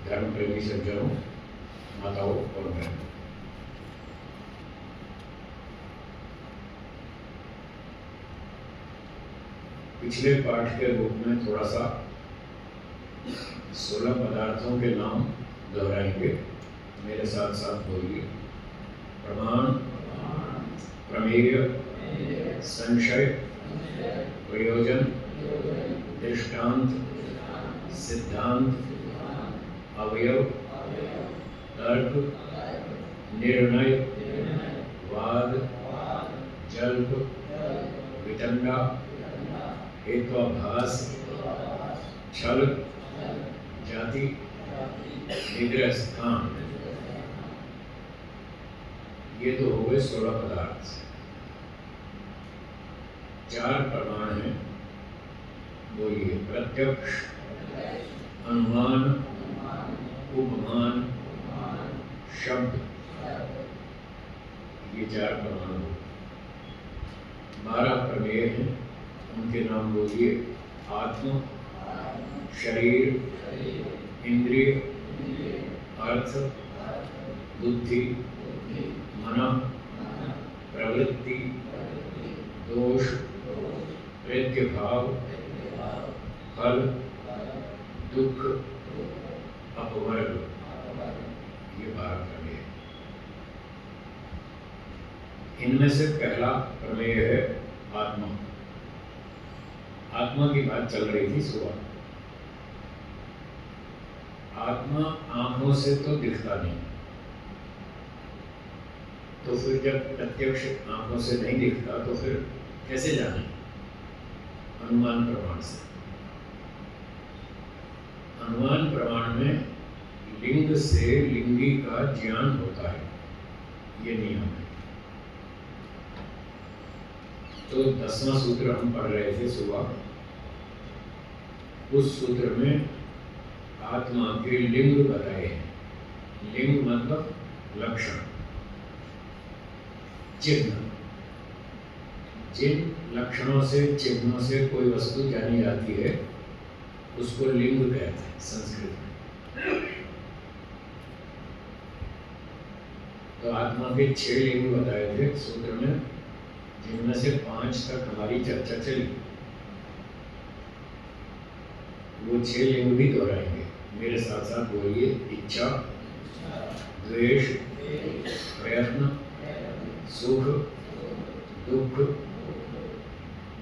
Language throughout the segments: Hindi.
धर्म प्रेमी सज्जनों, माताओं और बहनों, पिछले पाठ के रूप में थोड़ा सा 16 पदार्थों के नाम दोहराएंगे। मेरे साथ साथ बोलिए। प्रमाण, प्रमेय, संशय, प्रयोजन, दृष्टांत, सिद्धांत, अवयव, तर्क, निर्णय, वाद, जल्प, वितंडा, हेत्वाभास, छल, जाति, निग्रह स्थान। ये तो हो गए 16 पदार्थ। 4 प्रमाण हैं। बोलिए। प्रत्यक्ष, अनुमान, उपमान, शब्द, ये 4 प्रमाण हो। 12 प्रमेय हैं। उनके नाम बोलिए। आत्म, शरीर, इंद्रिय, अर्थ, बुद्धि, मन, प्रवृत्ति, दोष, प्रेत्य भाव, फल, दुख, अपवर्ग। ये 12 प्रमेय। इनमें से पहला प्रमेय है आत्मा। आत्मा की बात चल रही थी सुबह। आत्मा आंखों से तो दिखता नहीं, तो फिर जब प्रत्यक्ष आंखों से नहीं दिखता तो फिर कैसे जाने? अनुमान प्रमाण से। अनुमान प्रमाण में लिंग से लिंगी का ज्ञान होता है, ये नियम है। तो 10वां सूत्र हम पढ़ रहे थे सुबह। उस सूत्र में आत्मा के लिंग बताए हैं। लिंग मतलब लक्षण, चिन्ह। जिन लक्षणों से, चिन्हों से कोई वस्तु जानी जाती है उसको लिंग कहते हैं संस्कृत में। तो आत्मा के 6 लिंग बताए थे सूत्र में, जिनमें से 5 तक हमारी चर्चा चली। वो 6 लिंग भी दोहराएंगे। मेरे साथ साथ बोलिए। इच्छा, द्वेष, प्रयत्न, सुख, दुख,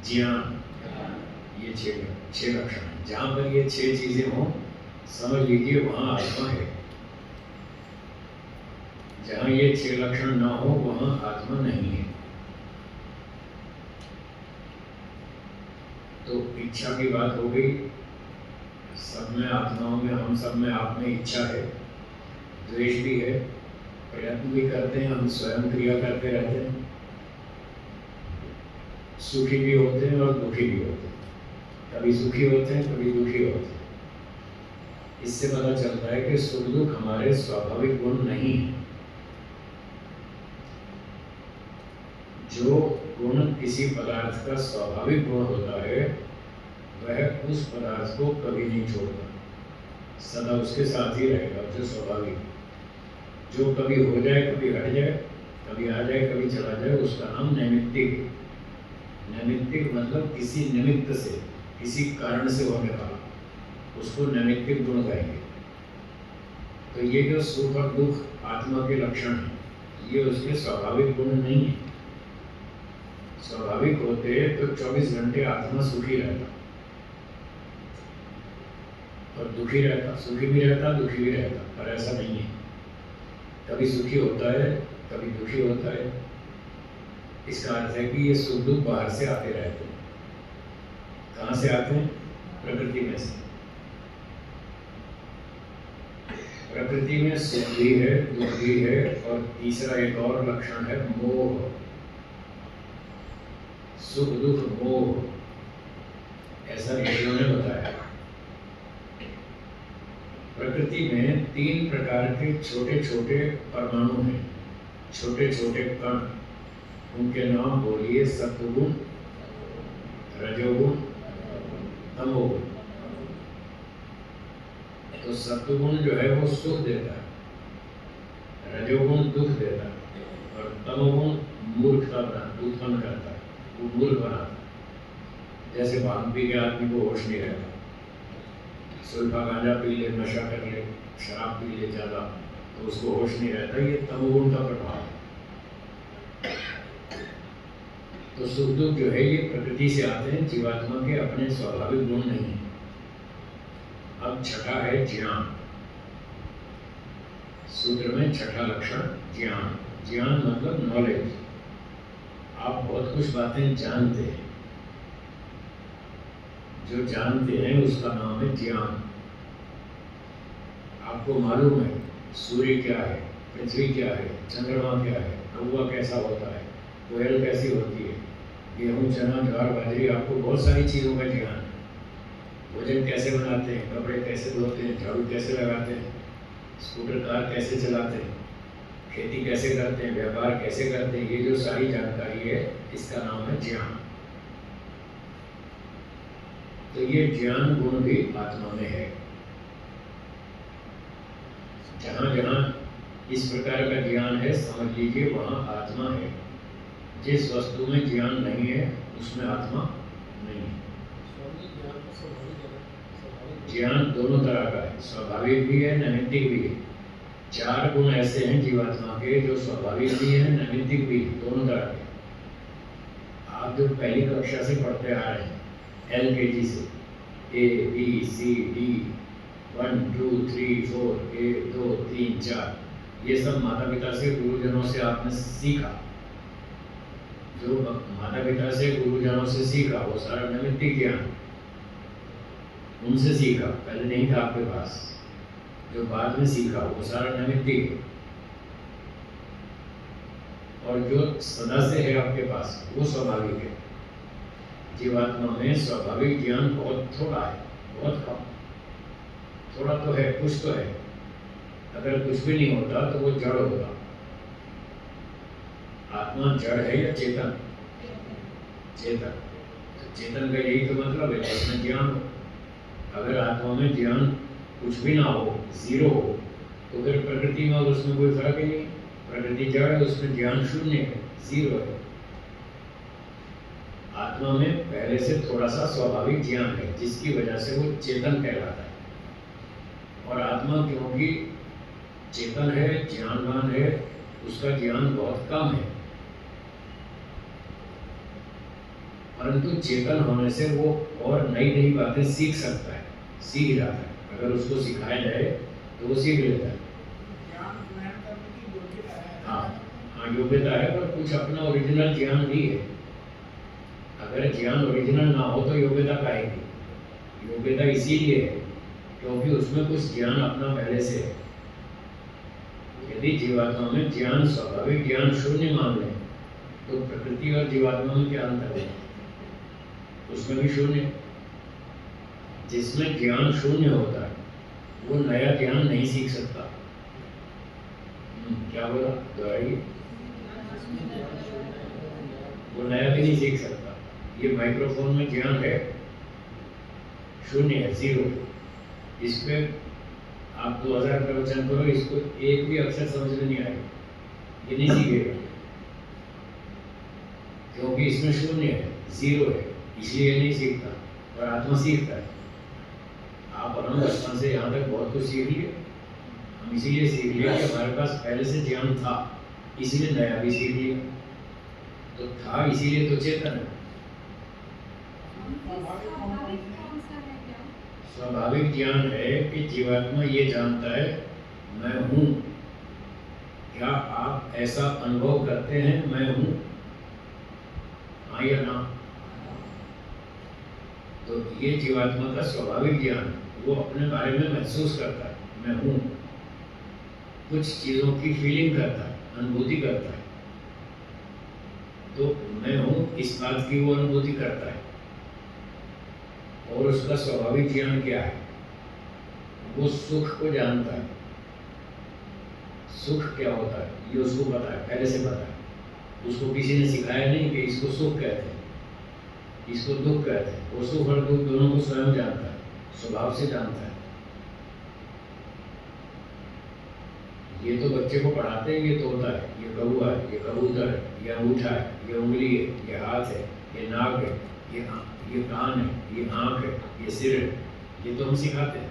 ज्ञान। ये 6 लक्षण हैं। जहाँ पर ये 6 चीजें हों, समझ लीजिए वहाँ आत्मा है। जहाँ ये 6 लक्षण ना हो वहाँ आत्मा नहीं है। तो इच्छा की बात हो गई। सब में, आत्माओं में, हम सब में आप में इच्छा है, द्वेष भी है, प्रयत्न भी करते हैं, हम स्वयं क्रिया करते रहते हैं, सुखी भी होते हैं और दुखी भी होते हैं। कभी सुखी होते हैं, कभी दुखी होते हैं। इससे पता चलता है कि सुख दुख हमारे स्वाभाविक गुण नहीं है। जो गुण किसी पदार्थ का स्वाभाविक गुण होता है वह उस पदार्थ को कभी नहीं छोड़ता, सदा उसके साथ ही रहेगा। जो स्वाभाविक, जो कभी हो जाए, कभी हट जाए, कभी आ जाए, कभी चला जाए, उसका नाम नैमित्तिक। नैमित्तिक मतलब किसी निमित्त से, किसी कारण से होने वाला, उसको नैमित्तिक गुण कहेंगे। तो ये जो सुख और दुख आत्मा के लक्षण हैं, ये उसके स्वाभाविक गुण नहीं है। स्वाभाविक होते तो 24 घंटे आत्मा सुखी रहता और दुखी रहता, सुखी भी रहता, दुखी भी रहता। पर ऐसा नहीं है। कभी सुखी होता है, कभी दुखी होता है। इसका अर्थ है कि ये सुख दुख बाहर से आते रहते हैं। कहाँ से आते हैं? प्रकृति में से। प्रकृति में सुख भी है, दुख भी है, और तीसरा एक और लक्षण है मोह। सुख दुख मोह, ऐसा ऋषियों ने बताया। प्रकृति में 3 प्रकार के छोटे छोटे परमाणु हैं, छोटे छोटे कण। उनके नाम बोलिए। सत्वगुण, रजोगुण, तमोगुण। तो सत्वगुण जो है वो सुख देता है, रजोगुण दुख देता है, और तमोगुण मूर्खता उत्पन्न करता है, वो मूर्ख बनाता है। जैसे भांग पी के आदमी को होश नहीं रहता, सुल्फा गांजा पी ले, नशा कर ले, शराब पी ले ज़्यादा, तो उसको होश नहीं रहता, ये तमोगुण का प्रभाव है। तो सुख दुख जो है ये प्रकृति से आते हैं, जीवात्मा के अपने स्वाभाविक गुण नहीं है। अब छठा है ज्ञान। सूत्र में छठा लक्षण ज्ञान। ज्ञान मतलब नॉलेज। आप बहुत कुछ बातें जानते हैं, जो जानते हैं उसका नाम है ज्ञान। आपको मालूम है सूर्य क्या है, पृथ्वी क्या है, चंद्रमा क्या है, कौवा कैसा होता है, कोयल कैसी होती है, गेहूँ चना ज्वार बाजरी, आपको बहुत सारी चीज़ों का ज्ञान है। भोजन कैसे बनाते हैं, कपड़े कैसे धोते हैं, झाड़ू कैसे लगाते हैं, स्कूटर कार कैसे चलाते हैं, खेती कैसे करते हैं, व्यापार कैसे करते हैं, ये जो सारी जानकारी है इसका नाम है ज्ञान। तो ये ज्ञान गुण भी आत्मा में है। जहाँ जहाँ इस प्रकार का ज्ञान है समझ लीजिए वहाँ आत्मा है। जिस वस्तु में ज्ञान नहीं है उसमें आत्मा नहीं है। ज्ञान दोनों तरह का है, स्वाभाविक भी है, नैमित्तिक भी है। 4 गुण ऐसे हैं जीवात्मा के जो स्वाभाविक भी है, नैमित्तिक भी है, दोनों तरह के। आप जो पहली कक्षा से पढ़ते आ रहे हैं, LKG से, ABCD 1 2 3 4 1 2 3 4, ये सब माता पिता से गुरुजनों से आपने सीखा। जो माता पिता से गुरुजनों से सीखा वो सारा नैमित्तिक ज्ञान उनसे सीखा, पहले नहीं था आपके पास। जो बाद में सीखा वो सारा नैमित्तिक है। और जो सदा से है आपके पास वो स्वाभाविक है। जीवात्मा में स्वाभाविक ज्ञान बहुत थोड़ा है, बहुत कम। थोड़ा तो है, कुछ तो है। अगर कुछ भी नहीं होता तो वो जड़ होता। आत्मा जड़ है या चेतन? चेतन। तो चेतन का यही तो मतलब है, जिसमें ज्ञान हो। अगर आत्मा में ज्ञान कुछ भी ना हो, जीरो हो, तो फिर प्रकृति में और उसमें कोई फर्क ही नहीं। प्रकृति जड़ है, उसमें ज्ञान शून्य है, जीरो है। आत्मा में पहले से थोड़ा सा स्वाभाविक ज्ञान है, जिसकी वजह से वो चेतन कहलाता है। और आत्मा क्योंकि चेतन है, ज्ञानवान है, उसका ज्ञान बहुत कम है। परंतु चेतन होने से वो और नई नई बातें सीख सकता है, सीख जाता है। अगर उसको सिखाया जाए तो वो सीख लेता है। हाँ, योग्यता है, पर कुछ अपना ओरिजिनल ज्ञान भी है। अगर ज्ञान ओरिजिनल ना हो तो योग्यता काहेगी? योग्यता इसीलिए है क्योंकि उसमें कुछ ज्ञान अपना पहले से है। यदि जीवात्मा में ज्ञान, स्वाभाविक ज्ञान शून्य मान लें तो प्रकृति और जीवात्मा में क्या अंतर है? उसमें भी शून्य। जिसमें ज्ञान शून्य होता है वो नया ज्ञान नहीं सीख सकता। क्या बोला? दोहराइए। वो नया भी नहीं सीख सकता। ये माइक्रोफोन में ज्ञान है, शून्य है, जीरो। इस पे आप 2000 प्रवचन करो, इसको एक भी अक्षर समझ में नहीं आएगा, ये नहीं सीखेगा, क्योंकि इसमें शून्य है, जीरो है, इसलिए नहीं सीखता। और आत्मा सीखता है। आप और हम बचपन से यहाँ तक बहुत कुछ सीख लिए। हम इसीलिए सीख लिया कि हमारे पास पहले से ज्ञान था, इसीलिए नया भी सीख लिया। तो था इसीलिए तो चेतन है। स्वाभाविक ज्ञान है कि जीवात्मा ये जानता है मैं हूँ। क्या आप ऐसा अनुभव करते हैं मैं हूँ? हाँ या ना? तो ये जीवात्मा का स्वाभाविक ज्ञान, वो अपने बारे में महसूस करता है मैं हूँ। कुछ चीज़ों की फीलिंग करता है, अनुभूति करता है। तो मैं हूँ इस बात की वो अनुभूति करता है। और उसका स्वाभाविक ज्ञान क्या है? वो सुख को जानता है। सुख क्या होता है ये उसको पता है, पहले से पता है। उसको किसी ने सिखाया नहीं कि इसको सुख कहते हैं, इसको दुख कहते हैं। वो सुख और दुख दोनों को स्वयं जानता है, स्वभाव से जानता है। ये तो बच्चे को पढ़ाते हैं, ये तोता है, ये कौवा है, ये कबूतर है, ये अंगूठा है, ये उंगली है, ये हाथ है, ये नाक है, ये कान है, ये आँख है, ये सिर है, ये तो हम सिखाते हैं।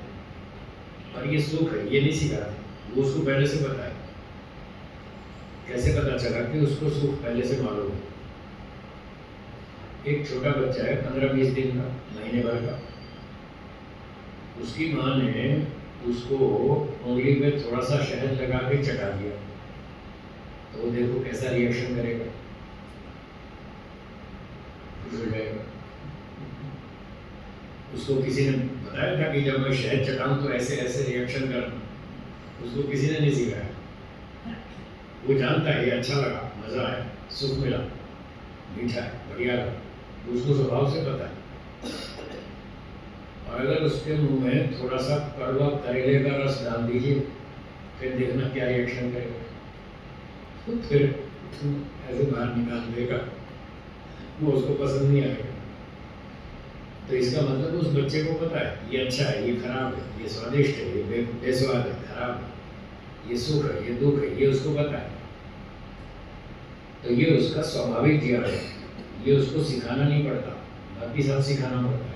और ये सुख है, ये नहीं सिखाते, वो उसको पहले से पता है। कैसे पता चला कि उसको सुख पहले से मालूम है? एक छोटा बच्चा है 15-20 दिन का, महीने भर का, उसकी माँ ने उसको उंगली पे थोड़ा सा शहद लगा के चटा दिया, तो वो देखो कैसा रिएक्शन करेगा, खुश हो जाएगा। उसको किसी ने बताया था कि जब मैं शहद चटाऊं तो ऐसे ऐसे रिएक्शन करना, उसको किसी ने नहीं सिखाया। वो जानता है ये अच्छा लगा, मजा आया, सुख मिला, मीठा है, बढ़िया लगा, उसको स्वभाव से पता है। और अगर उसके मुंह में थोड़ा सा कड़वा करेले का रस डाल दीजिए, फिर देखना क्या रिएक्शन करेगा, तो फिर ऐसे बाहर निकाल देगा, वो उसको पसंद नहीं आएगा। तो इसका मतलब उस बच्चे को पता है ये अच्छा है, ये खराब है, ये स्वादिष्ट है, ये बेस्वाद है, खराब है, ये सुख है, ये दुख है, ये उसको पता है। तो ये उसका स्वाभाविक ज्ञान है, ये उसको सिखाना नहीं पड़ता, बाकी सब सिखाना पड़ता है।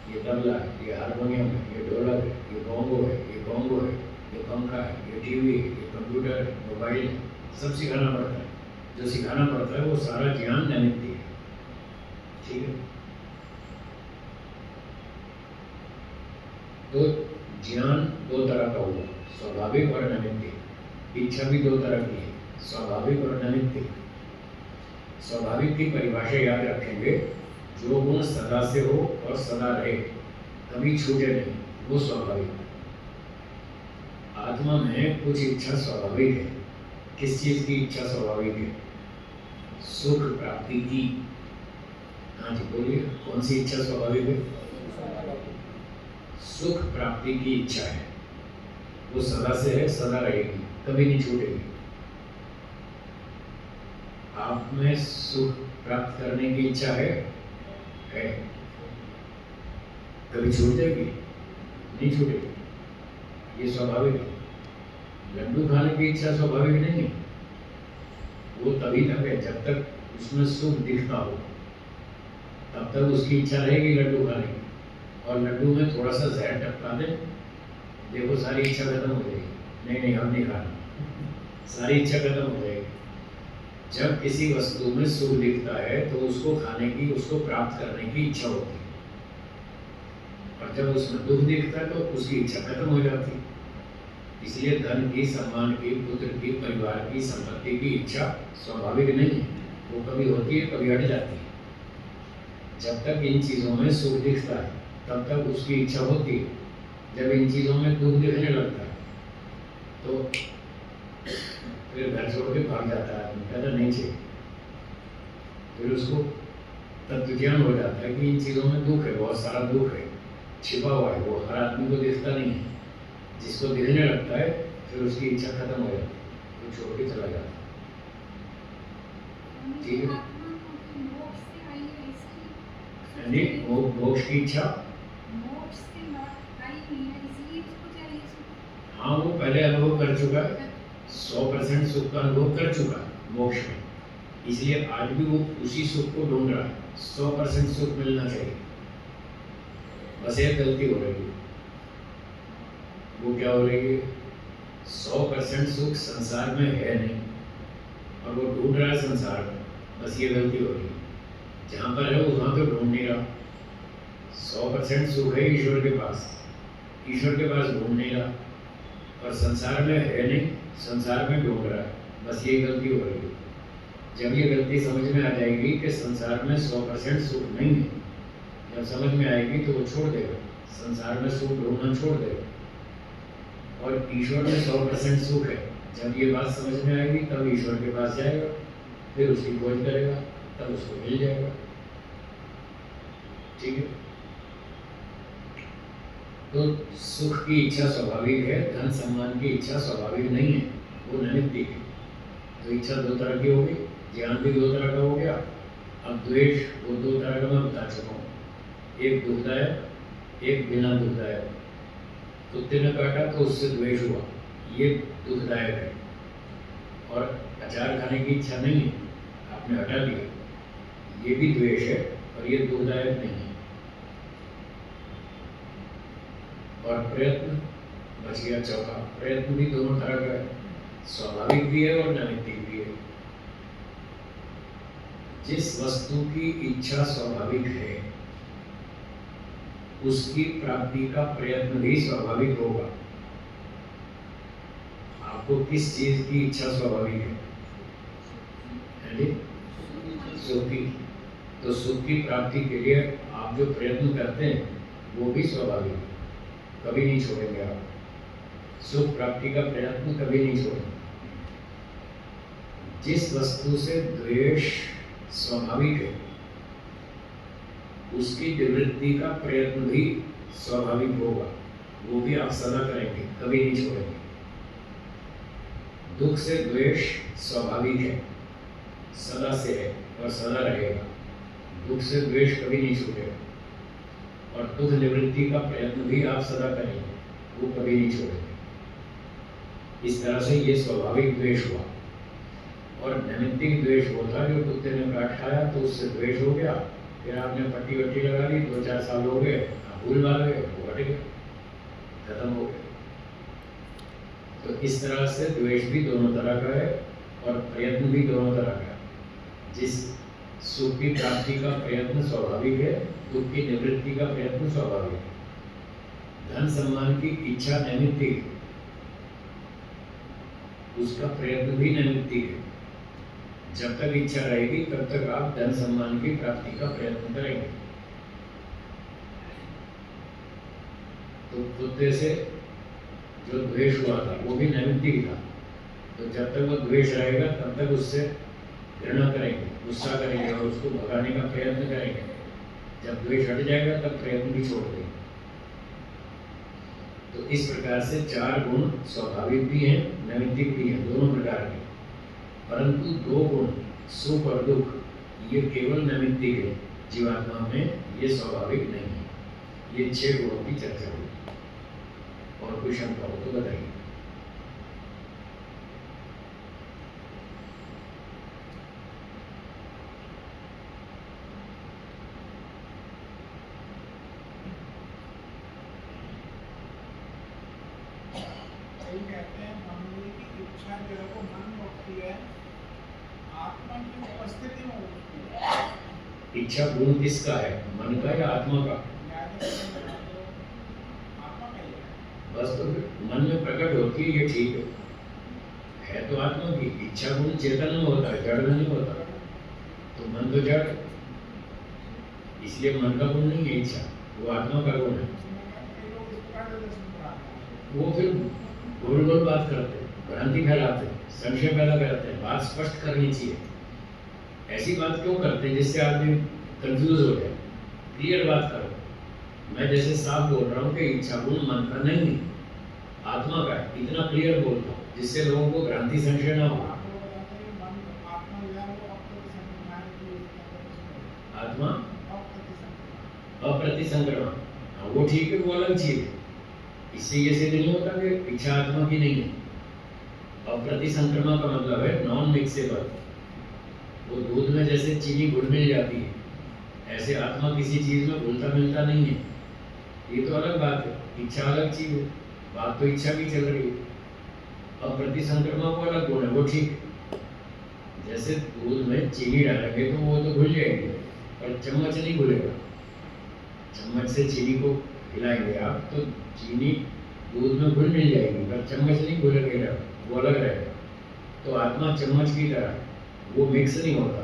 ये तबला है, ये हारमोनियम है, ये ढोलक है, ये बोंगो है, ये कॉन्गो है, ये पंखा है, ये टीवी है, ये कंप्यूटर है, मोबाइल है, सब सिखाना पड़ता है। जो सिखाना पड़ता है वो सारा ज्ञान नैमित्तिक है, ठीक है। तो ज्ञान दो तरह का हुआ, स्वाभाविक और नैमित्तिक। इच्छा भी दो तरह की है, स्वाभाविक और नैमित्तिक। स्वाभाविक की परिभाषा याद रखेंगे, जो गुण सदा से हो और सदा रहे, कभी छूटे नहीं, वो स्वाभाविक। आत्मा में कुछ इच्छा स्वाभाविक है। किस चीज की इच्छा स्वाभाविक है? सुख प्राप्ति की। हाँ जी बोलिए, कौन सी इच्छा स्वाभाविक है? सुख प्राप्ति की इच्छा है, वो सदा से है, सदा रहेगी, कभी नहीं छूटेगी। आप में सुख प्राप्त करने की इच्छा है? कभी छूटेगी? नहीं छूटेगी, ये स्वाभाविक है। लड्डू खाने की इच्छा स्वाभाविक नहीं है, वो तभी तक है जब तक उसमें सुख दिखता हो, तब तक उसकी इच्छा रहेगी लड्डू खाने की। और लड्डू में थोड़ा सा जहर टपका दे, देखो सारी इच्छा खत्म हो जाएगी। नहीं हम नहीं खाना, सारी इच्छा खत्म हो जाएगी। जब किसी वस्तु में सुख दिखता है तो उसको खाने की, उसको प्राप्त करने की इच्छा होती है, और जब उसमें दुख दिखता है तो उसकी इच्छा खत्म हो जाती है। इसलिए धन की, सम्मान की, पुत्र की, परिवार की, संपत्ति की इच्छा स्वाभाविक नहीं है, वो कभी होती है, कभी हट जाती है। जब तक इन चीज़ों में सुख दिखता है तब तक उसकी इच्छा होती है। जब इन चीज़ों में दुख दिखने लगता है तो फिर घर छोड़ के भाग जाता है, कहता नहीं चाहिए। फिर उसको तत्व ज्ञान हो जाता है कि इन चीज़ों में दुख है, बहुत सारा दुख है, छिपा हुआ है, वो हर आदमी को दिखता नहीं है। जिसको दिखने लगता है फिर उसकी इच्छा खत्म हो जाती है, वो छोड़ के चला जाता है। ठीक है, मोक्ष की इच्छा, हाँ वो पहले अनुभव कर चुका है, 100% सुख का अनुभव कर चुका है मोक्ष में, इसलिए आज भी वो उसी सुख को ढूंढ रहा है। 100% सुख मिलना चाहिए, बस एक गलती हो रही है। वो क्या हो रही है? 100% सुख संसार में है नहीं, और वो ढूंढ रहा है संसार में, बस ये गलती हो रही है। जहाँ पर है वहाँ पे ढूंढ नहीं रहा। 100% सुख है ईश्वर के पास, ईश्वर के पास ढूंढ नहीं रहा, और संसार में है नहीं, संसार में ढूंढ रहा है, बस ये गलती हो रही है। जब ये गलती समझ में आ जाएगी कि संसार में 100% सुख नहीं है, जब समझ में आएगी तो वो छोड़ देगा, संसार में सुख ढूंढना छोड़ देगा, और ईश्वर में 100% सुख है। जब ये बात समझ में आएगी तब ईश्वर के पास जाएगा, फिर उसकी खोज करेगा, तब उसको मिल जाएगा। ठीक है, तो सुख की इच्छा स्वाभाविक है, धन सम्मान की इच्छा स्वाभाविक नहीं है, वो नैमित्तिक है। तो इच्छा दो तरह की होगी, ज्ञान भी दो तरह का हो गया। अब द्वेष, वो दो तरह का मैं बता चुका हूँ, एक दुखदायक, एक बिना दुखदायक। कुत्ते ने काटा तो उससे द्वेष हुआ, ये दुखदायक है। और अचार खाने की इच्छा नहीं है, आपने हटा दिया, ये भी द्वेष है और ये दुखदायक नहीं है। और प्रयत्न बच गया चौथा। प्रयत्न भी दोनों तरह का है, स्वाभाविक भी है और नैमित्तिक भी है। जिस वस्तु की इच्छा स्वाभाविक है उसकी प्राप्ति का प्रयत्न भी स्वाभाविक होगा। आपको किस चीज की इच्छा स्वाभाविक है? सुख की। तो सुख की प्राप्ति के लिए आप जो प्रयत्न करते हैं वो भी स्वाभाविक है, कभी नहीं छोड़ेंगे आप। सुख प्राप्ति का प्रयत्न कभी नहीं छोड़ेंगे। जिस वस्तु से द्वेष स्वाभाविक है उसकी निवृत्ति का प्रयत्न भी स्वाभाविक होगा, वो भी आप सदा करेंगे, कभी नहीं छोड़ेंगे। दुख से द्वेष स्वाभाविक है, सदा से है और सदा रहेगा। दुख से द्वेष कभी नहीं छूटेगा। और दुख निवृत्ति का प्रयत्न भी आप सदा करेंगे, वो कभी नहीं छोड़ेंगे। इस तरह से ये स्वाभाविक द्वेष हुआ। और नैमित्तिक द्वेष होता, जो कुत्ते ने काट खाया तो उससे द्वेष हो गया, फिर आपने पट्टी वट्टी लगा ली, 2-4 साल हो गए, भूल भाल गए, वो हट गया, खत्म हो गया। तो इस तरह से द्वेष भी दोनों तरह का है और प्रयत्न भी दोनों तरह का है। जिस सुख की प्राप्ति का प्रयत्न स्वाभाविक है, दुख की निवृत्ति का प्रयत्न स्वाभाविक है। धन सम्मान की इच्छा नैमित्तिक है, उसका प्रयत्न भी नैमित्तिक है। जब तक इच्छा रहेगी तब तक आप धन सम्मान की प्राप्ति का प्रयत्न करेंगे। तो कुत्ते से जो द्वेष हुआ था वो भी नैमित्तिक था। तो जब तक वो द्वेष रहेगा तब तक उससे घृणा करेंगे, गुस्सा करेंगे और उसको भगाने का प्रयत्न करेंगे। जब द्वेष हट जाएगा तब प्रयत्न भी छोड़ देंगे। तो इस प्रकार से 4 गुण स्वाभाविक भी हैं, नैमित्तिक भी हैं, दोनों प्रकार के। परंतु 2 गुण सुख और दुख ये केवल नैमित्तिक है, जीवात्मा में ये स्वाभाविक नहीं है। ये 6 गुणों की चर्चा हुई। और कोई शंका हो तो बताइए। कहते हैं मानवीय की इच्छा जो है वो मन में होती है, आत्मा की उपस्थिति में होती है। इच्छा गुण किसका है, मन का या आत्मा का? आत्मा का ही है। बस तो मन में प्रकट होती है, ये ठीक है तो आत्मा की। इच्छा गुण चेतन में होता है, जड़ में नहीं होता। तो मन तो जड़, इसलिए मन का गुण नहीं है इच्छा, वो आत्मा का गुण है। वो फिर गोल गोल बात करते हैं, भ्रांति फैलाते हैं, संशय पैदा करते हैं। बात स्पष्ट करनी चाहिए। ऐसी बात क्यों करते हैं जिससे आदमी कंफ्यूज हो जाए? क्लियर बात करो। मैं जैसे साफ बोल रहा हूँ कि इच्छा गुण मन का नहीं है, आत्मा का है, इतना क्लियर बोलता हूँ जिससे लोगों को भ्रांति संशय ना हो। आत्मा अप्रतिसंक्रमण, वो ठीक है, वो अलग चीज है। इससे ये सिद्ध नहीं होता कि इच्छा आत्मा की नहीं है। अप्रतिसंक्रमण का मतलब है नॉन मिक्सेबल। वो दूध में जैसे चीनी घुल मिल जाती है, ऐसे आत्मा किसी चीज में घुलता मिलता नहीं है। ये तो अलग बात है, इच्छा अलग चीज है। बात तो इच्छा की चल रही है। अप्रतिसंक्रमण को अलग गुण है, वो ठीक। जैसे दूध में चीनी डालेंगे तो वो तो घुल जाएगी, पर चम्मच नहीं घुलेगा। चम्मच से चीनी को हिलाएंगे आप तो चीनी दूध में घुल मिल जाएगी, पर चम्मच नहीं घुलेगा, वो अलग रहेगा। तो आत्मा चम्मच की तरह, वो मिक्स नहीं होता,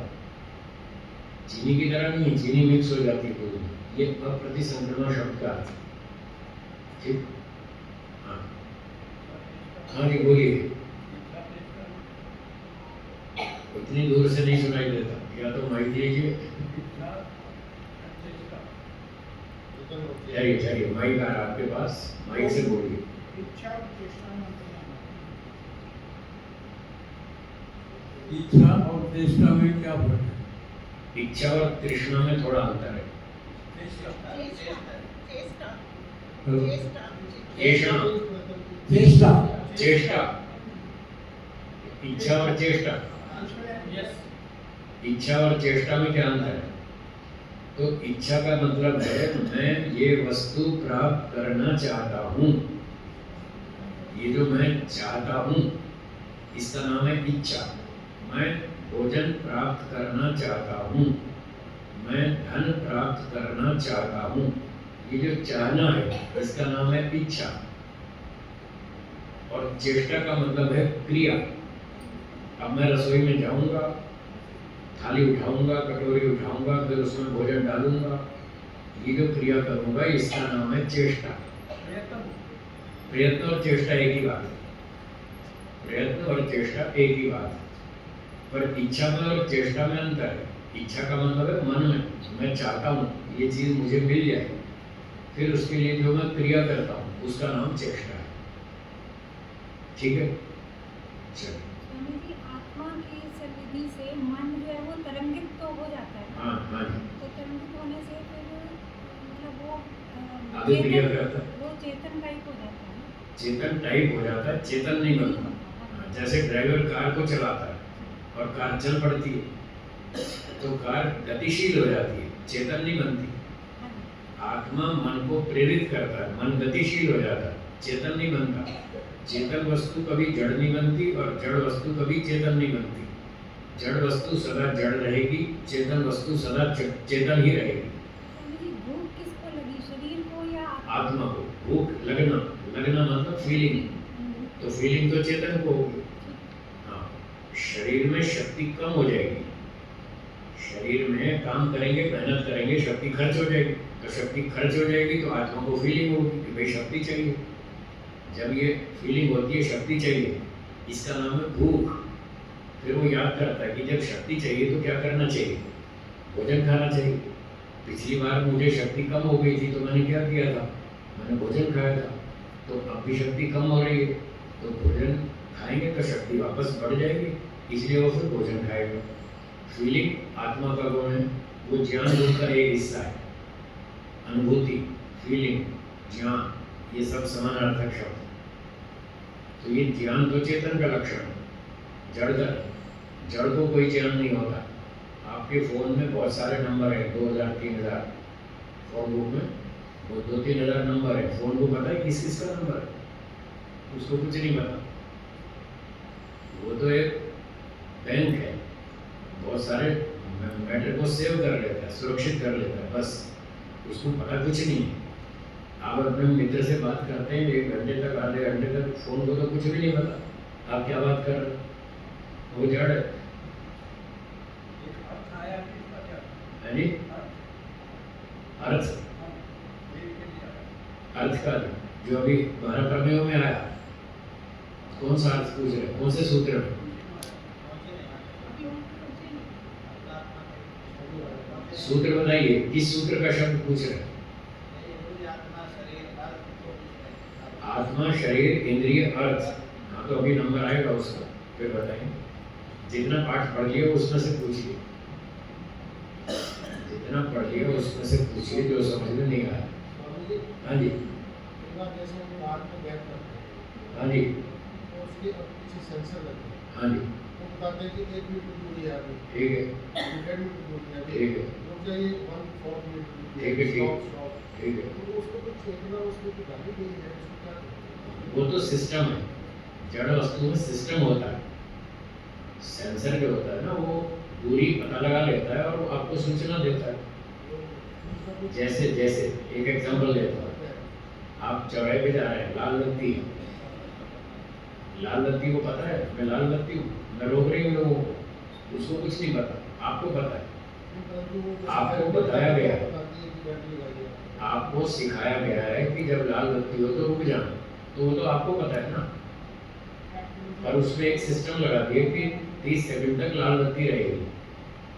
चीनी की तरह नहीं। चीनी मिक्स हो जाती है दूध में। ये अप्रतिसंक्रमण शब्द का अर्थ। ठीक, हाँ जी बोलिए। इतनी दूर से नहीं सुनाई देता, या तो माइक लीजिए। चलिए चलिए, माइक आ रहा आपके पास, माइक से बोलिए। इच्छा और तृष्णा में इच्छा और तृष्णा में क्या फर्क है? इच्छा और तृष्णा में थोड़ा अंतर है। चेष्टा चेष्टा, इच्छा और चेष्टा, इच्छा और चेष्टा में क्या अंतर है? तो इच्छा का मतलब है मैं ये वस्तु प्राप्त करना चाहता हूँ, ये जो मैं चाहता हूँ इसका नाम है इच्छा। मैं भोजन प्राप्त करना चाहता हूँ, मैं धन प्राप्त करना चाहता हूँ, ये जो चाहना है इसका नाम है इच्छा। और चेष्टा का मतलब है क्रिया। अब मैं रसोई में जाऊंगा, थाली उठाऊंगा, कटोरी उठाऊंगा, फिर उसमें भोजन डालूंगा, ये जो क्रिया करूंगा इसका नाम है चेष्टा। प्रयत्न और चेष्टा एक ही बात है, प्रयत्न और चेष्टा एक ही बात है, पर इच्छा में और चेष्टा में अंतर है। इच्छा का मतलब है मन में मैं चाहता हूँ ये चीज मुझे मिल जाए, फिर उसके लिए जो मैं क्रिया करता हूँ उसका नाम चेष्टा है। ठीक है, चलो। स्वामी जी, आत्मा की संविधि से मन जो है वो तरंगित तो हो जाता है। हाँ हाँ जी। तो तरंगित होने से फिर मतलब वो आगे क्रिया करता है, वो चेतन टाइप हो जाता है। चेतन टाइप हो जाता है, चेतन नहीं बनता। हाँ, जैसे ड्राइवर कार को चलाता है और कार चल पड़ती है तो कार गतिशील हो जाती है, चेतन नहीं बनती। आत्मा मन को प्रेरित करता है, मन गतिशील हो जाता है, चेतन नहीं बनता। चेतन वस्तु कभी जड़ नहीं बनती और जड़ वस्तु कभी चेतन नहीं बनती। जड़ वस्तु सदा जड़ रहेगी, चेतन वस्तु सदा चेतन ही रहेगी। स्वामी जी, भूख किसको लगी, शरीर को या आत्मा को भूख लगना, लगना मतलब फीलिंग, तो फीलिंग तो चेतन को होगी। हाँ, शरीर में शक्ति कम हो जाएगी, शरीर में काम करेंगे, मेहनत करेंगे, शक्ति खर्च हो जाएगी, तो शक्ति खर्च हो जाएगी तो आत्मा को फीलिंग होगी कि भाई शक्ति चाहिए। जब ये फीलिंग होती है शक्ति चाहिए, इसका नाम है भूख। फिर वो याद करता है कि जब शक्ति चाहिए तो क्या करना चाहिए, भोजन खाना चाहिए। पिछली बार मुझे शक्ति कम हो गई थी तो मैंने क्या किया था, मैंने भोजन खाया था, तो अब भी शक्ति कम हो रही है तो भोजन खाएंगे तो शक्ति वापस बढ़ जाएगी, इसलिए वो फिर भोजन खाएगा। फीलिंग आत्मा का गुण है, वो ज्ञान रूप का एक हिस्सा है। अनुभूति, फीलिंग, ज्ञान, ये सब समानार्थक शब्द। तो ये ज्ञान तो चेतन का लक्षण है, जड़ को कोई ज्ञान नहीं होता। आपके फोन में बहुत सारे नंबर है, 2000 3000 फोन बुक में वो 2-3 हज़ार नंबर है। फोन को पता है किस किस का नंबर है, उसको कुछ नहीं पता। वो तो एक बैंक है, बहुत सारे मैटर को सेव कर लेता है, सुरक्षित कर लेता है, बस उसको पता कुछ नहीं है। आप अपने मित्र से बात करते हैं 1 घंटे तक, आधे घंटे तक, फोन को तो कुछ भी नहीं पता आप क्या बात कर रहे हो, वो जड़ है। जी, अर्थ का जो अभी 12 प्रमेयों में आया, कौन सा अर्थ पूछ रहे, कौन से सूत्र में? सूत्र बताइए, किस सूत्र का शब्द पूछ रहे हैं? आत्मा, शरीर, इंद्रिय, अर्थ। हाँ, तो अभी नंबर आएगा उसका, फिर बताएंगे। जितना पाठ पढ़ लिया उसमें से पूछिए, जितना पढ़ लिया उसमें से पूछिए, जो समझ में नहीं आया। हाँ जी, हाँ जी, हाँ जी, ठीक है, ठीक है, ठीक है, ठीक है। वो तो सिस्टम है, जड़ वस्तु में सिस्टम होता है, सेंसर जो होता है ना, वो दूरी पता लगा लेता है और वो आपको सूचना देता है। जैसे जैसे एक एग्जांपल देता हूँ, आप चौराहे पे जा रहे हैं, लाल बत्ती है, लाल बत्ती को पता है मैं लाल बत्ती हूँ, मैं रोक रही हूँ लोगों को, उसको कुछ नहीं पता, आपको पता है, आपको बताया गया है, आपको सिखाया गया है कि जब लाल बत्ती हो तो रुक जाना, तो वो तो आपको पता है ना। और उसमें एक सिस्टम लगा दिया कि 30 सेकंड तक लाल बत्ती रहेगी,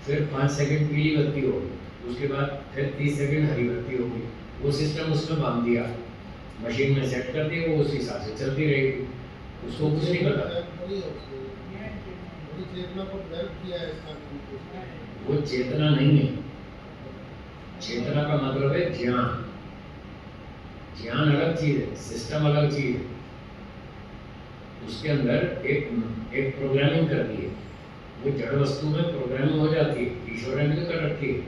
फिर 5 सेकंड पीली बत्ती होगी, उसके बाद फिर 30 सेकंड हरी बत्ती होगी। वो सिस्टम उसमें बांध दिया, मशीन में सेट कर दिया, वो उस हिसाब से चलती रहेगी, उसको कुछ नहीं पता। वो चेतना नहीं है, चेतना का मतलब है ज्ञान। ज्ञान अलग चीज है, सिस्टम अलग चीज है। उसके अंदर एक प्रोग्रामिंग कर दी है। वो जड़ वस्तु में प्रोग्रामिंग हो जाती है, ईश्वर ने भी तो कर रखी है।